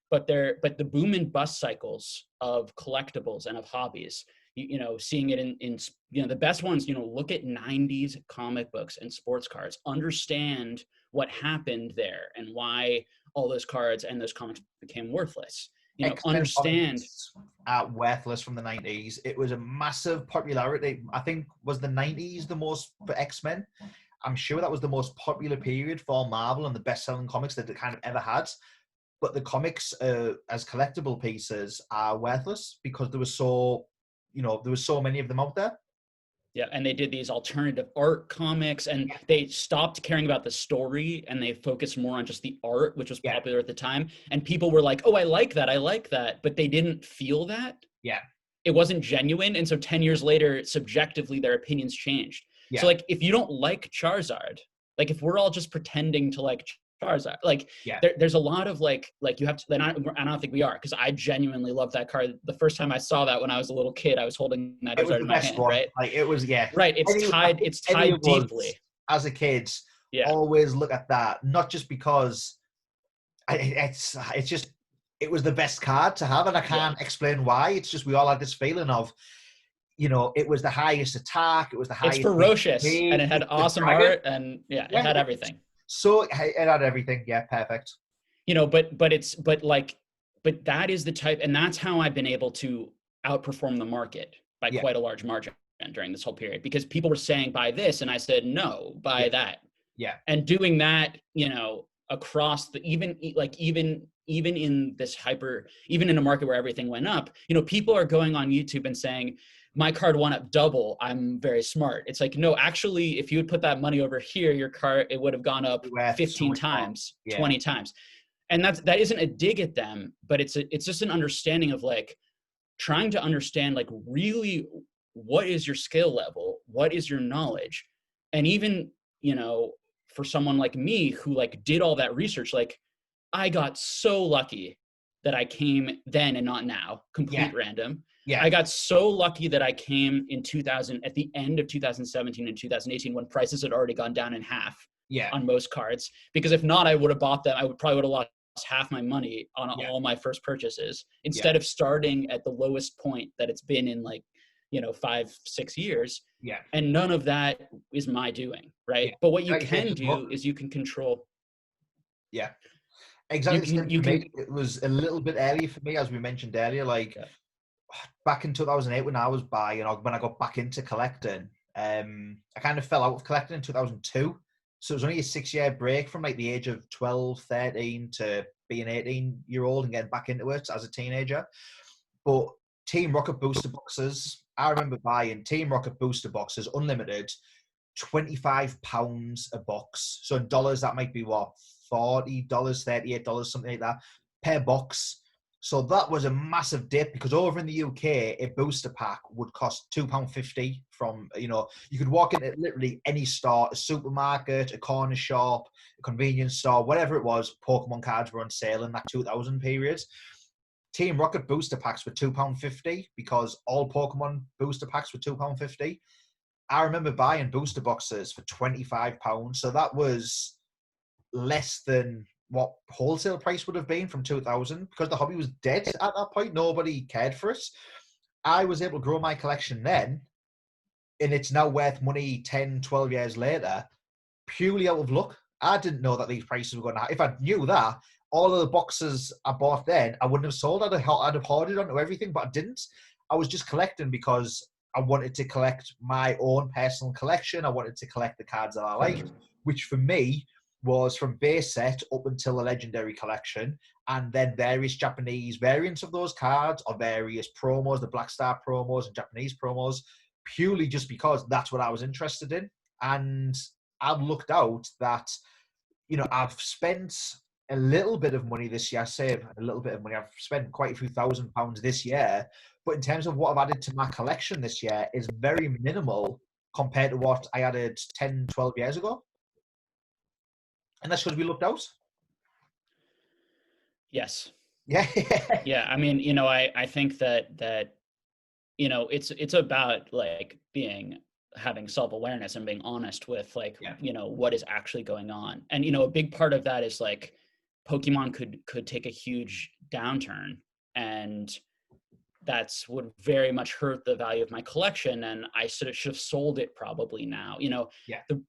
but the boom and bust cycles of collectibles and of hobbies, you know, seeing it in you know, the best ones, you know, look at 90s comic books and sports cards, understand what happened there and why all those cards and those comics became worthless. You know, understand worthless from the 90s. It was a massive popularity. I think was the 90s the most for X-Men. I'm sure that was the most popular period for Marvel and the best-selling comics that it kind of ever had. But the comics as collectible pieces are worthless because there was so many of them out there. Yeah, and they did these alternative art comics, and they stopped caring about the story, and they focused more on just the art, which was popular at the time. And people were like, oh, I like that, but they didn't feel that. Yeah. It wasn't genuine, and so 10 years later, subjectively, their opinions changed. So, like, if you don't like Charizard, like, if we're all just pretending to like Charizard, like, there's a lot of, like you have to, then I don't think we are, because I genuinely love that card. The first time I saw that when I was a little kid, I was holding that Charizard in my hand, right? Like, it was, Right, it's tied deeply. As a kid, always look at that, not just because it was the best card to have, and I can't explain why. It's just we all had this feeling of, you know, it was the highest attack, it was the highest. It's ferocious, and it had awesome art, and it had everything. So it had everything, perfect. You know, but that is the type, and that's how I've been able to outperform the market by quite a large margin during this whole period, because people were saying buy this, and I said no, buy that. Yeah. And doing that, you know, across the even in this even in a market where everything went up, you know, people are going on YouTube and saying my card went up double, I'm very smart. It's like, no, actually, if you would put that money over here, your card, it would have gone up 15 times, 20 times. And that isn't a dig at them, but it's just an understanding of like trying to understand like really what is your skill level, what is your knowledge. And even, you know, for someone like me who like did all that research, like I got so lucky that I came then and not now, complete random. Yeah. I got so lucky that I came in 2000 at the end of 2017 and 2018 when prices had already gone down in half on most cards. Because if not, I would have bought them. I probably would have lost half my money on all my first purchases instead of starting at the lowest point that it's been in like, you know, 5-6 years. Yeah. And none of that is my doing, right? Yeah. But what you can do is you can control. Yeah. Exactly. It was a little bit early for me, as we mentioned earlier. Like back in 2008, when I was buying, when I got back into collecting, I kind of fell out of collecting in 2002. So it was only a 6-year break from like the age of 12, 13 to being 18-year-old and getting back into it as a teenager. But Team Rocket booster boxes, I remember buying Team Rocket booster boxes, unlimited, £25 a box. So in dollars, that might be what? $40, $38, something like that, per box. So that was a massive dip, because over in the UK, a booster pack would cost £2.50 from, you know, you could walk into literally any store, a supermarket, a corner shop, a convenience store, whatever it was, Pokemon cards were on sale in that 2000 period. Team Rocket booster packs were £2.50 because all Pokemon booster packs were £2.50. I remember buying booster boxes for £25. So that was less than what wholesale price would have been from 2000, because the hobby was dead at that point. Nobody cared for it. I was able to grow my collection then, and it's now worth money 10, 12 years later, purely out of luck. I didn't know that these prices were going to happen. If I knew that, all of the boxes I bought then, I wouldn't have sold. I'd have hoarded onto everything, but I didn't. I was just collecting because I wanted to collect my own personal collection. I wanted to collect the cards that I liked, which for me was from base set up until the legendary collection, and then various Japanese variants of those cards, or various promos, the Black Star promos and Japanese promos, purely just because that's what I was interested in. And I've looked out that, I've spent a little bit of money this year. I say a little bit of money. I've spent quite a few £1,000s this year, but in terms of what I've added to my collection this year is very minimal compared to what I added 10, 12 years ago. And that's because we looked out. Yes. Yeah. Yeah. I mean, I think that it's about like having self-awareness and being honest with what is actually going on. And, a big part of that is like Pokemon could take a huge downturn, and that's would very much hurt the value of my collection. And I should have sold it probably now.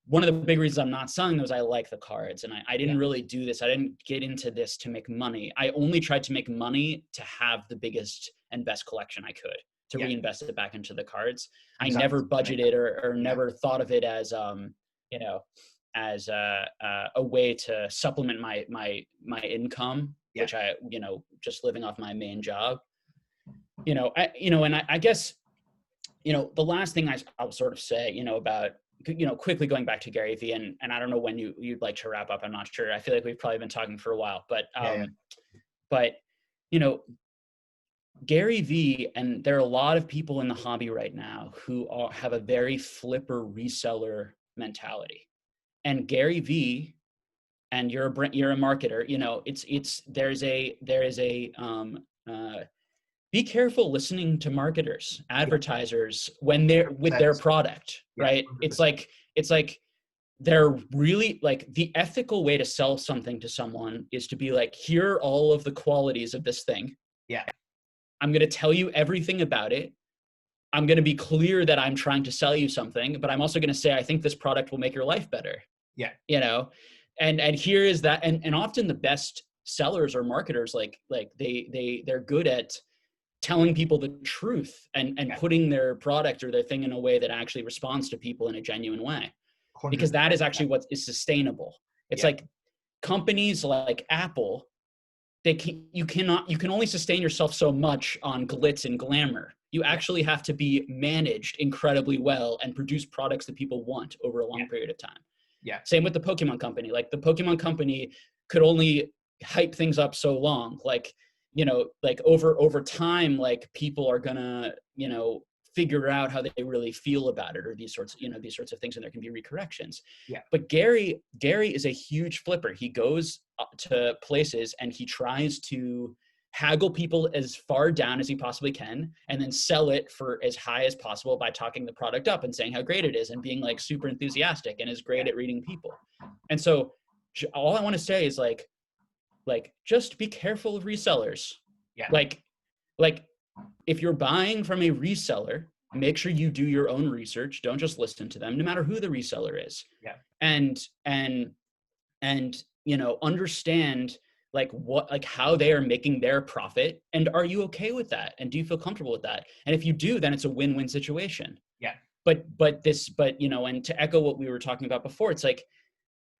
One of the big reasons I'm not selling those, I like the cards, and I didn't really do this. I didn't get into this to make money. I only tried to make money to have the biggest and best collection I could, to reinvest it back into the cards. Exactly. I never budgeted or never thought of it as, as a way to supplement my income, which I, just living off my main job. And I guess, the last thing I'll sort of say, about, quickly going back to Gary Vee, and I don't know when you'd like to wrap up. I'm not sure. I feel like we've probably been talking for a while, but Gary Vee, and there are a lot of people in the hobby right now who have a very flipper reseller mentality. And Gary Vee, and you're a marketer, there is a be careful listening to marketers, advertisers when they're with their product, right? 100%. It's like they're really like, the ethical way to sell something to someone is to be like, here are all of the qualities of this thing. Yeah. I'm going to tell you everything about it. I'm going to be clear that I'm trying to sell you something, but I'm also going to say, I think this product will make your life better. Yeah. And here is that. And often the best sellers or marketers, they're good at telling people the truth and putting their product or their thing in a way that actually responds to people in a genuine way, 100%. Because that is actually what is sustainable. It's like companies like Apple, you can only sustain yourself so much on glitz and glamour. You actually have to be managed incredibly well and produce products that people want over a long period of time. Yeah. Same with the Pokemon company. Like the Pokemon company could only hype things up so long. Over time, like people are gonna, figure out how they really feel about it, or these sorts of things, and there can be recorrections. Yeah. But Gary is a huge flipper. He goes to places and he tries to haggle people as far down as he possibly can, and then sell it for as high as possible by talking the product up and saying how great it is and being like super enthusiastic and is great at reading people. And so all I want to say is like just be careful of resellers. Yeah. Like if you're buying from a reseller, make sure you do your own research. Don't just listen to them, no matter who the reseller is. Yeah. And understand how they are making their profit, and are you okay with that? And do you feel comfortable with that? And if you do, then it's a win-win situation. Yeah. But and to echo what we were talking about before, it's like,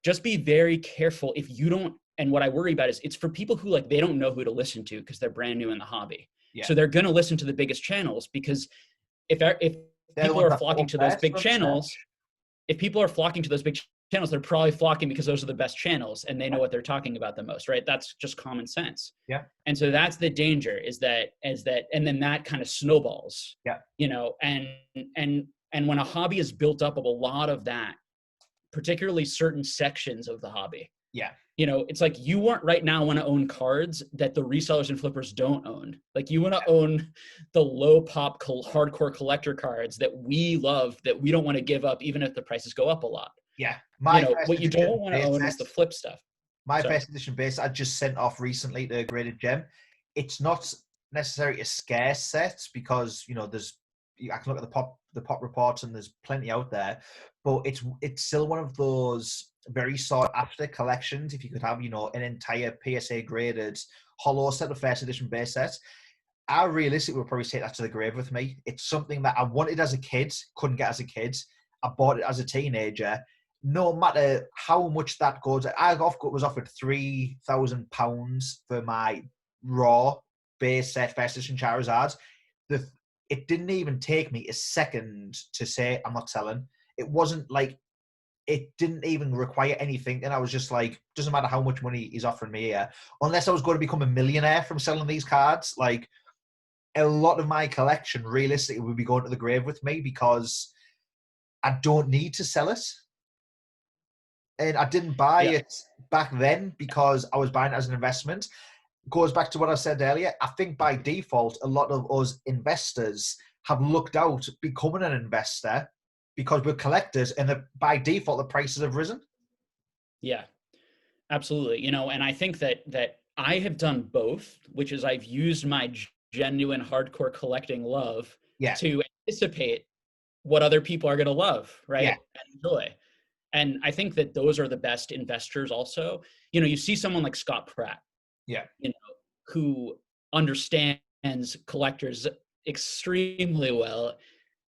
just be very careful if you don't. And what I worry about is it's for people who they don't know who to listen to because they're brand new in the hobby. Yeah. So they're going to listen to the biggest channels, because if people are flocking to those big channels, they're probably flocking because those are the best channels and they know what they're talking about the most, right? That's just common sense. Yeah. And so that's the danger is that, and then that kind of snowballs. Yeah. And when a hobby is built up of a lot of that, particularly certain sections of the hobby. Yeah. It's like you want to own cards that the resellers and flippers don't own. Like you want to own the low pop hardcore collector cards that we love, that we don't want to give up even if the prices go up a lot. Yeah. What you don't want to own is the flip stuff. My best edition base I just sent off recently to Graded Gem. It's not necessarily a scarce set because, I can look at the pop reports and there's plenty out there, but it's still one of those very sought after collections. If you could have, an entire PSA graded hollow set of first edition base sets, I realistically would probably take that to the grave with me. It's something that I wanted as a kid, couldn't get as a kid. I bought it as a teenager, no matter how much that goes, I was offered £3,000 for my raw base set first edition Charizards. It didn't even take me a second to say I'm not selling. It wasn't like, it didn't even require anything. And I was just like, doesn't matter how much money he's offering me here, unless I was going to become a millionaire from selling these cards. Like, a lot of my collection realistically would be going to the grave with me because I don't need to sell it. And I didn't buy it back then because I was buying it as an investment. Goes back to what I said earlier. I think by default, a lot of us investors have looked out becoming an investor because we're collectors, and by default, the prices have risen. Yeah, absolutely. You know, and I think that I have done both, which is I've used my genuine hardcore collecting love to anticipate what other people are going to love, right? And enjoy. And I think that those are the best investors also. You know, you see someone like Scott Pratt, you know, who understands collectors extremely well,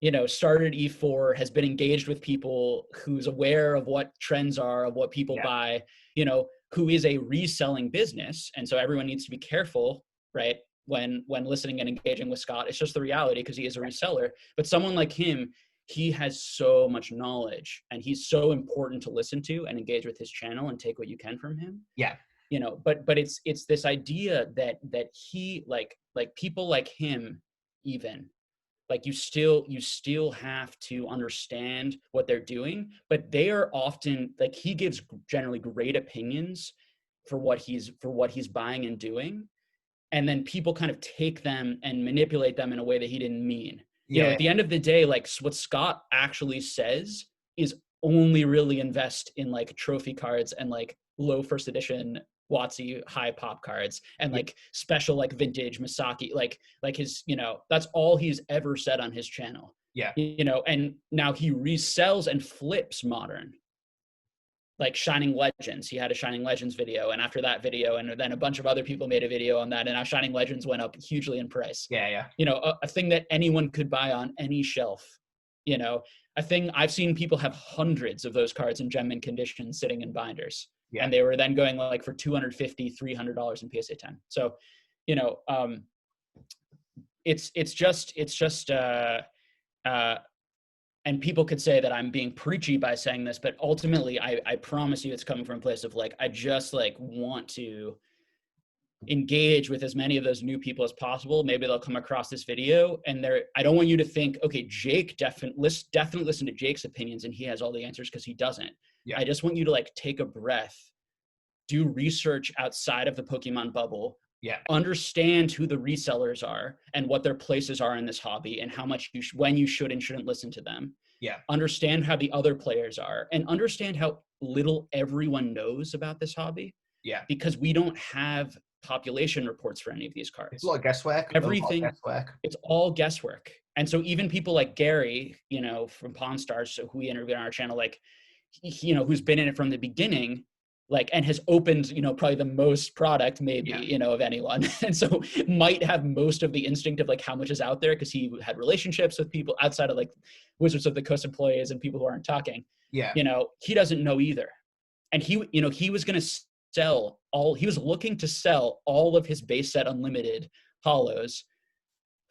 you know, started E4, has been engaged with people, who's aware of what trends are, of what people buy, you know, who is a reselling business. And so everyone needs to be careful, right? When listening and engaging with Scott, it's just the reality because he is a reseller. But someone like him, he has so much knowledge, and he's so important to listen to and engage with his channel and take what you can from him. You know, but it's this idea that he like people like him, even like you still have to understand what they're doing, but they are often like, he gives generally great opinions for what he's buying and doing, and then people kind of take them and manipulate them in a way that he didn't mean. You know, at the end of the day, like what Scott actually says is only really invest in like trophy cards and like low first edition WotC high pop cards and like special like vintage Misaki, like his, you know, that's all he's ever said on his channel. You know, and now he resells and flips modern, like Shining Legends. He had a Shining Legends video, and after that video, and then a bunch of other people made a video on that, and now Shining Legends went up hugely in price. You know, a thing that anyone could buy on any shelf. You know, a thing I've seen people have hundreds of those cards in gem mint condition sitting in binders, and they were then going like for $250, $300 in PSA 10. So, you know, it's just and people could say that I'm being preachy by saying this, but ultimately I promise you it's coming from a place of like, I just like want to engage with as many of those new people as possible. Maybe they'll come across this video, and I don't want you to think, okay, Jake definitely listen to Jake's opinions and he has all the answers, because he doesn't. I just want you to like take a breath, do research outside of the Pokemon bubble, understand who the resellers are and what their places are in this hobby, and how much when you should and shouldn't listen to them. Understand how the other players are, and understand how little everyone knows about this hobby. Because we don't have population reports for any of these cards. It's a lot of guesswork. Everything, it's all guesswork. And so even people like Gary, you know, from Pawn Stars, who we interviewed on our channel, like, you know, who's been in it from the beginning, like, and has opened, you know, probably the most product maybe, you know, of anyone. And so might have most of the instinct of like how much is out there, because he had relationships with people outside of like Wizards of the Coast employees and people who aren't talking. You know, he doesn't know either. And he, you know, he was going to he was looking to sell all of his base set unlimited hollows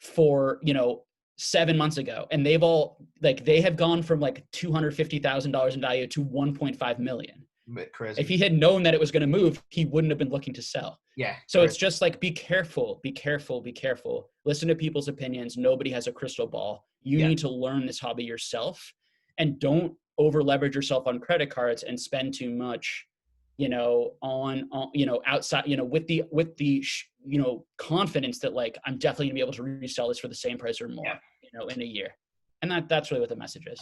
for, you know, 7 months ago. And they've all like, they have gone from like $250,000 in value to 1.5 million. Crazy. If he had known that it was going to move, he wouldn't have been looking to sell. So crazy. It's just like, be careful. Listen to people's opinions. Nobody has a crystal ball. You need to learn this hobby yourself, and don't over leverage yourself on credit cards and spend too much, you know, on, you know, outside, you know, with the, you know, confidence that like, I'm definitely gonna be able to resell this for the same price or more, you know, in a year. And that's really what the message is.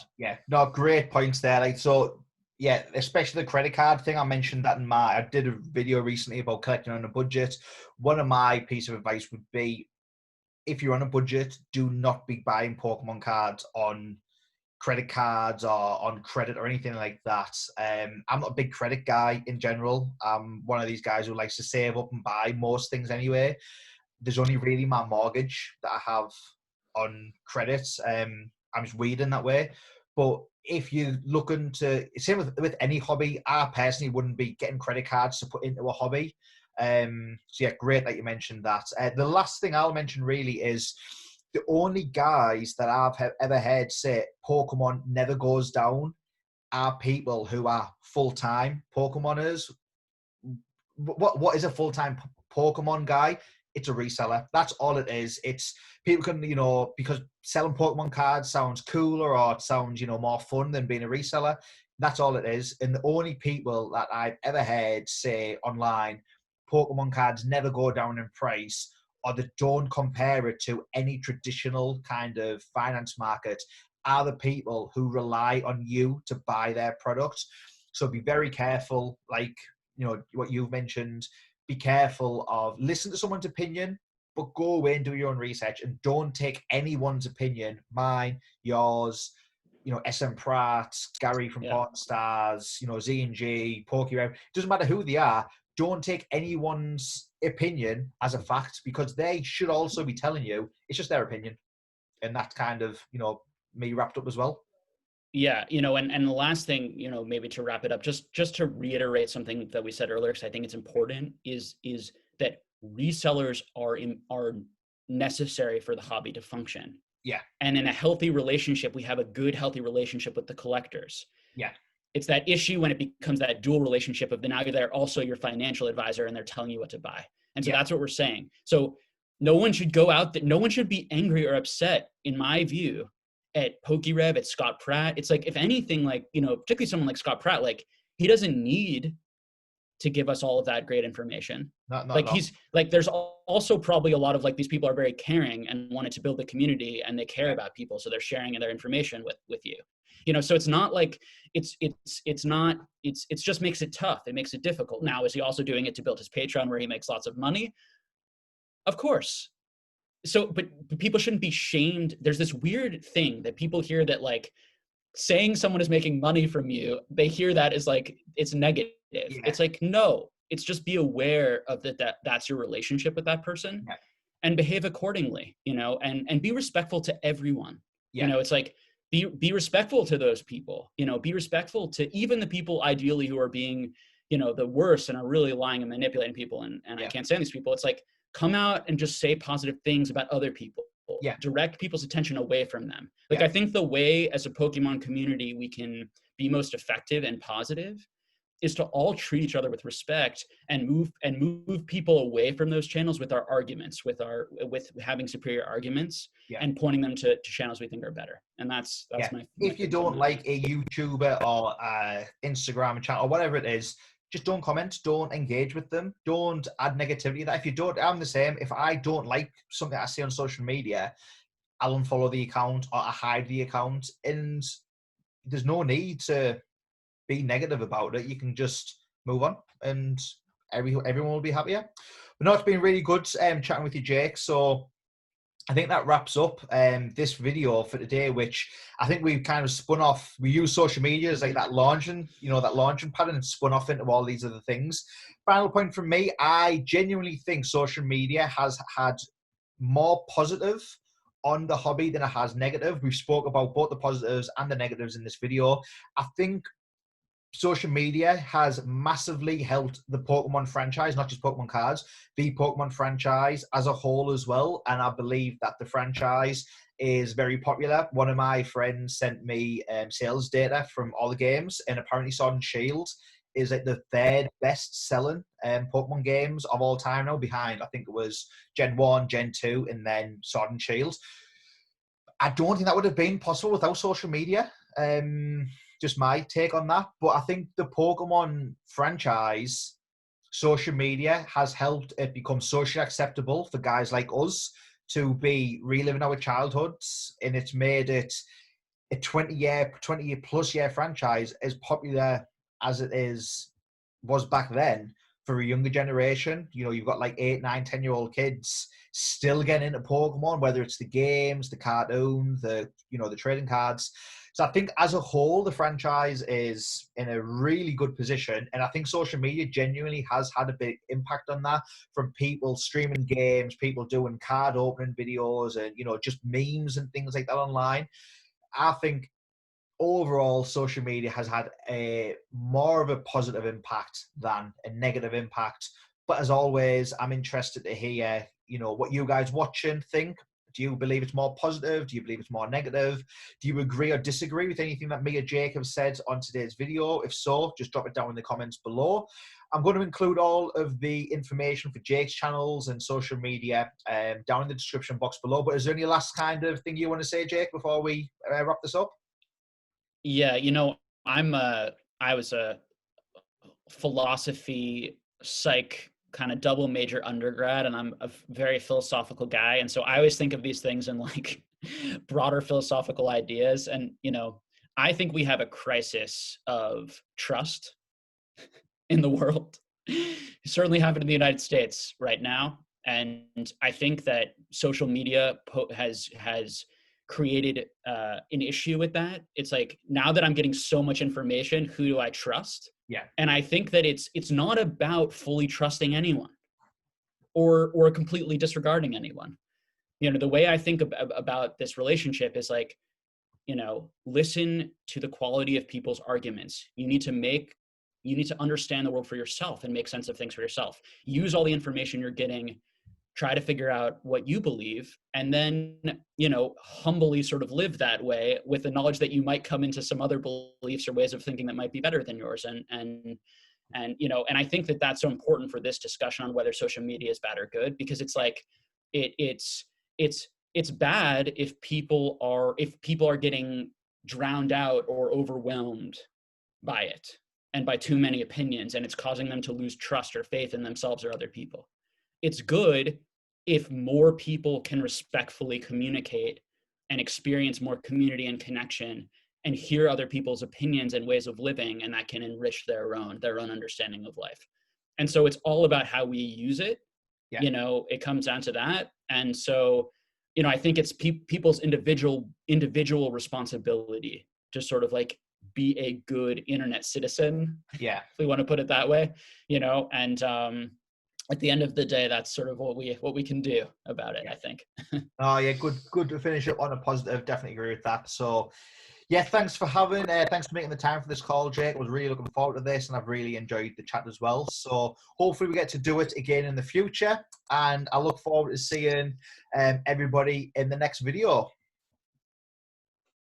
No, great points there. Like, so especially the credit card thing. I mentioned that I did a video recently about collecting on a budget. One of my piece of advice would be, if you're on a budget, do not be buying Pokemon cards on credit cards or on credit or anything like that. I'm not a big credit guy in general. I'm one of these guys who likes to save up and buy most things anyway. There's only really my mortgage that I have on credits. I'm just weird in that way. But if you're looking to, same with any hobby, I personally wouldn't be getting credit cards to put into a hobby. So yeah, great that you mentioned that. The last thing I'll mention really is the only guys that I've ever heard say Pokemon never goes down are people who are full-time Pokemoners. What is a full-time Pokemon guy? It's a reseller. That's all it is. It's people can, because selling Pokemon cards sounds cooler or it sounds, more fun than being a reseller. That's all it is. And the only people that I've ever heard say online, Pokemon cards never go down in price, or they don't compare it to any traditional kind of finance market, are the people who rely on you to buy their products. So be very careful, like, what you've mentioned, be careful of listen to someone's opinion, but go away and do your own research and don't take anyone's opinion, mine, yours, SM Pratt, Gary from Port Stars, Z&G, PokeRev, doesn't matter who they are, don't take anyone's opinion as a fact, because they should also be telling you it's just their opinion. And that's kind of, me wrapped up as well. Yeah, and the last thing, maybe to wrap it up, just to reiterate something that we said earlier, because I think it's important, is that resellers are necessary for the hobby to function. Yeah. And in a healthy relationship, we have a good, healthy relationship with the collectors. Yeah. It's that issue when it becomes that dual relationship of now they're also your financial advisor and they're telling you what to buy. And so that's what we're saying. So no one should go out there, no one should be angry or upset, in my view, at PokeRev, at Scott Pratt. It's like, if anything, like, particularly someone like Scott Pratt, like, he doesn't need to give us all of that great information. He's like, there's also probably a lot of, like, these people are very caring and wanted to build the community and they care about people. So they're sharing their information with you, so it's not like it's just makes it tough. It makes it difficult. Now, is he also doing it to build his Patreon where he makes lots of money? Of course. So, but people shouldn't be shamed. There's this weird thing that people hear that, like, saying someone is making money from you, they hear that as like, it's negative. Yeah. It's like, no, it's just be aware of that's your relationship with that person, and behave accordingly, and be respectful to everyone. It's like, be respectful to those people, be respectful to even the people ideally who are being, the worst and are really lying and manipulating people. And I can't stand these people. It's like, come out and just say positive things about other people. Direct people's attention away from them. Like, I think the way as a Pokemon community we can be most effective and positive is to all treat each other with respect and move people away from those channels with our arguments, with having superior arguments, and pointing them to channels we think are better. And that's my if you don't like a YouTuber or Instagram channel or whatever it is, just don't comment, don't engage with them, don't add negativity. That if you don't, I'm the same. If I don't like something I see on social media, I'll unfollow the account or I hide the account. And there's no need to be negative about it. You can just move on and everyone will be happier. But no, it's been really good chatting with you, Jake. So I think that wraps up this video for today, which I think we've kind of spun off. We use social media as like that launching pad, and spun off into all these other things. Final point from me, I genuinely think social media has had more positive on the hobby than it has negative. We've spoke about both the positives and the negatives in this video. I think social media has massively helped the Pokemon franchise, not just Pokemon cards, the Pokemon franchise as a whole as well. And I believe that the franchise is very popular. One of my friends sent me sales data from all the games, and apparently Sword and Shield is like the third best selling Pokemon games of all time now, behind, I think it was Gen 1, Gen 2, and then Sword and Shield. I don't think that would have been possible without social media. Just my take on that. But I think the Pokemon franchise, social media has helped it become socially acceptable for guys like us to be reliving our childhoods, and it's made it a 20 plus year franchise as popular as it was back then for a younger generation. You've got like 8, 9, 10-year-old kids still getting into Pokemon, whether it's the games, the cartoons, the trading cards. So I think as a whole, the franchise is in a really good position. And I think social media genuinely has had a big impact on that, from people streaming games, people doing card opening videos and, just memes and things like that online. I think overall social media has had a more of a positive impact than a negative impact. But as always, I'm interested to hear, what you guys watching think. Do you believe it's more positive? Do you believe it's more negative? Do you agree or disagree with anything that me or Jake have said on today's video? If so, just drop it down in the comments below. I'm going to include all of the information for Jake's channels and social media down in the description box below. But is there any last kind of thing you want to say, Jake, before we wrap this up? Yeah, I was a philosophy psych kind of double major undergrad, and I'm a very philosophical guy, and so I always think of these things in like broader philosophical ideas. And I think we have a crisis of trust in the world. Certainly happened in the United States right now, and I think that social media has created an issue with that. It's like, now that I'm getting so much information, who do I trust? Yeah. And I think that it's not about fully trusting anyone or completely disregarding anyone. The way I think about this relationship is like, listen to the quality of people's arguments. You need to understand the world for yourself and make sense of things for yourself. Use all the information you're getting, try to figure out what you believe, and then, humbly sort of live that way with the knowledge that you might come into some other beliefs or ways of thinking that might be better than yours. And I think that that's so important for this discussion on whether social media is bad or good, because it's like, it's bad if people are getting drowned out or overwhelmed by it and by too many opinions, and it's causing them to lose trust or faith in themselves or other people. It's good if more people can respectfully communicate and experience more community and connection and hear other people's opinions and ways of living, and that can enrich their own understanding of life. And so it's all about how we use it. Yeah. It comes down to that. And so, I think it's people's individual responsibility to sort of like be a good internet citizen. Yeah. If we want to put it that way, and at the end of the day, that's sort of what we can do about it, I think. Oh yeah, good to finish up on a positive. Definitely agree with that. So yeah, thanks for making the time for this call, Jake. I was really looking forward to this, and I've really enjoyed the chat as well. So hopefully we get to do it again in the future, and I look forward to seeing everybody in the next video.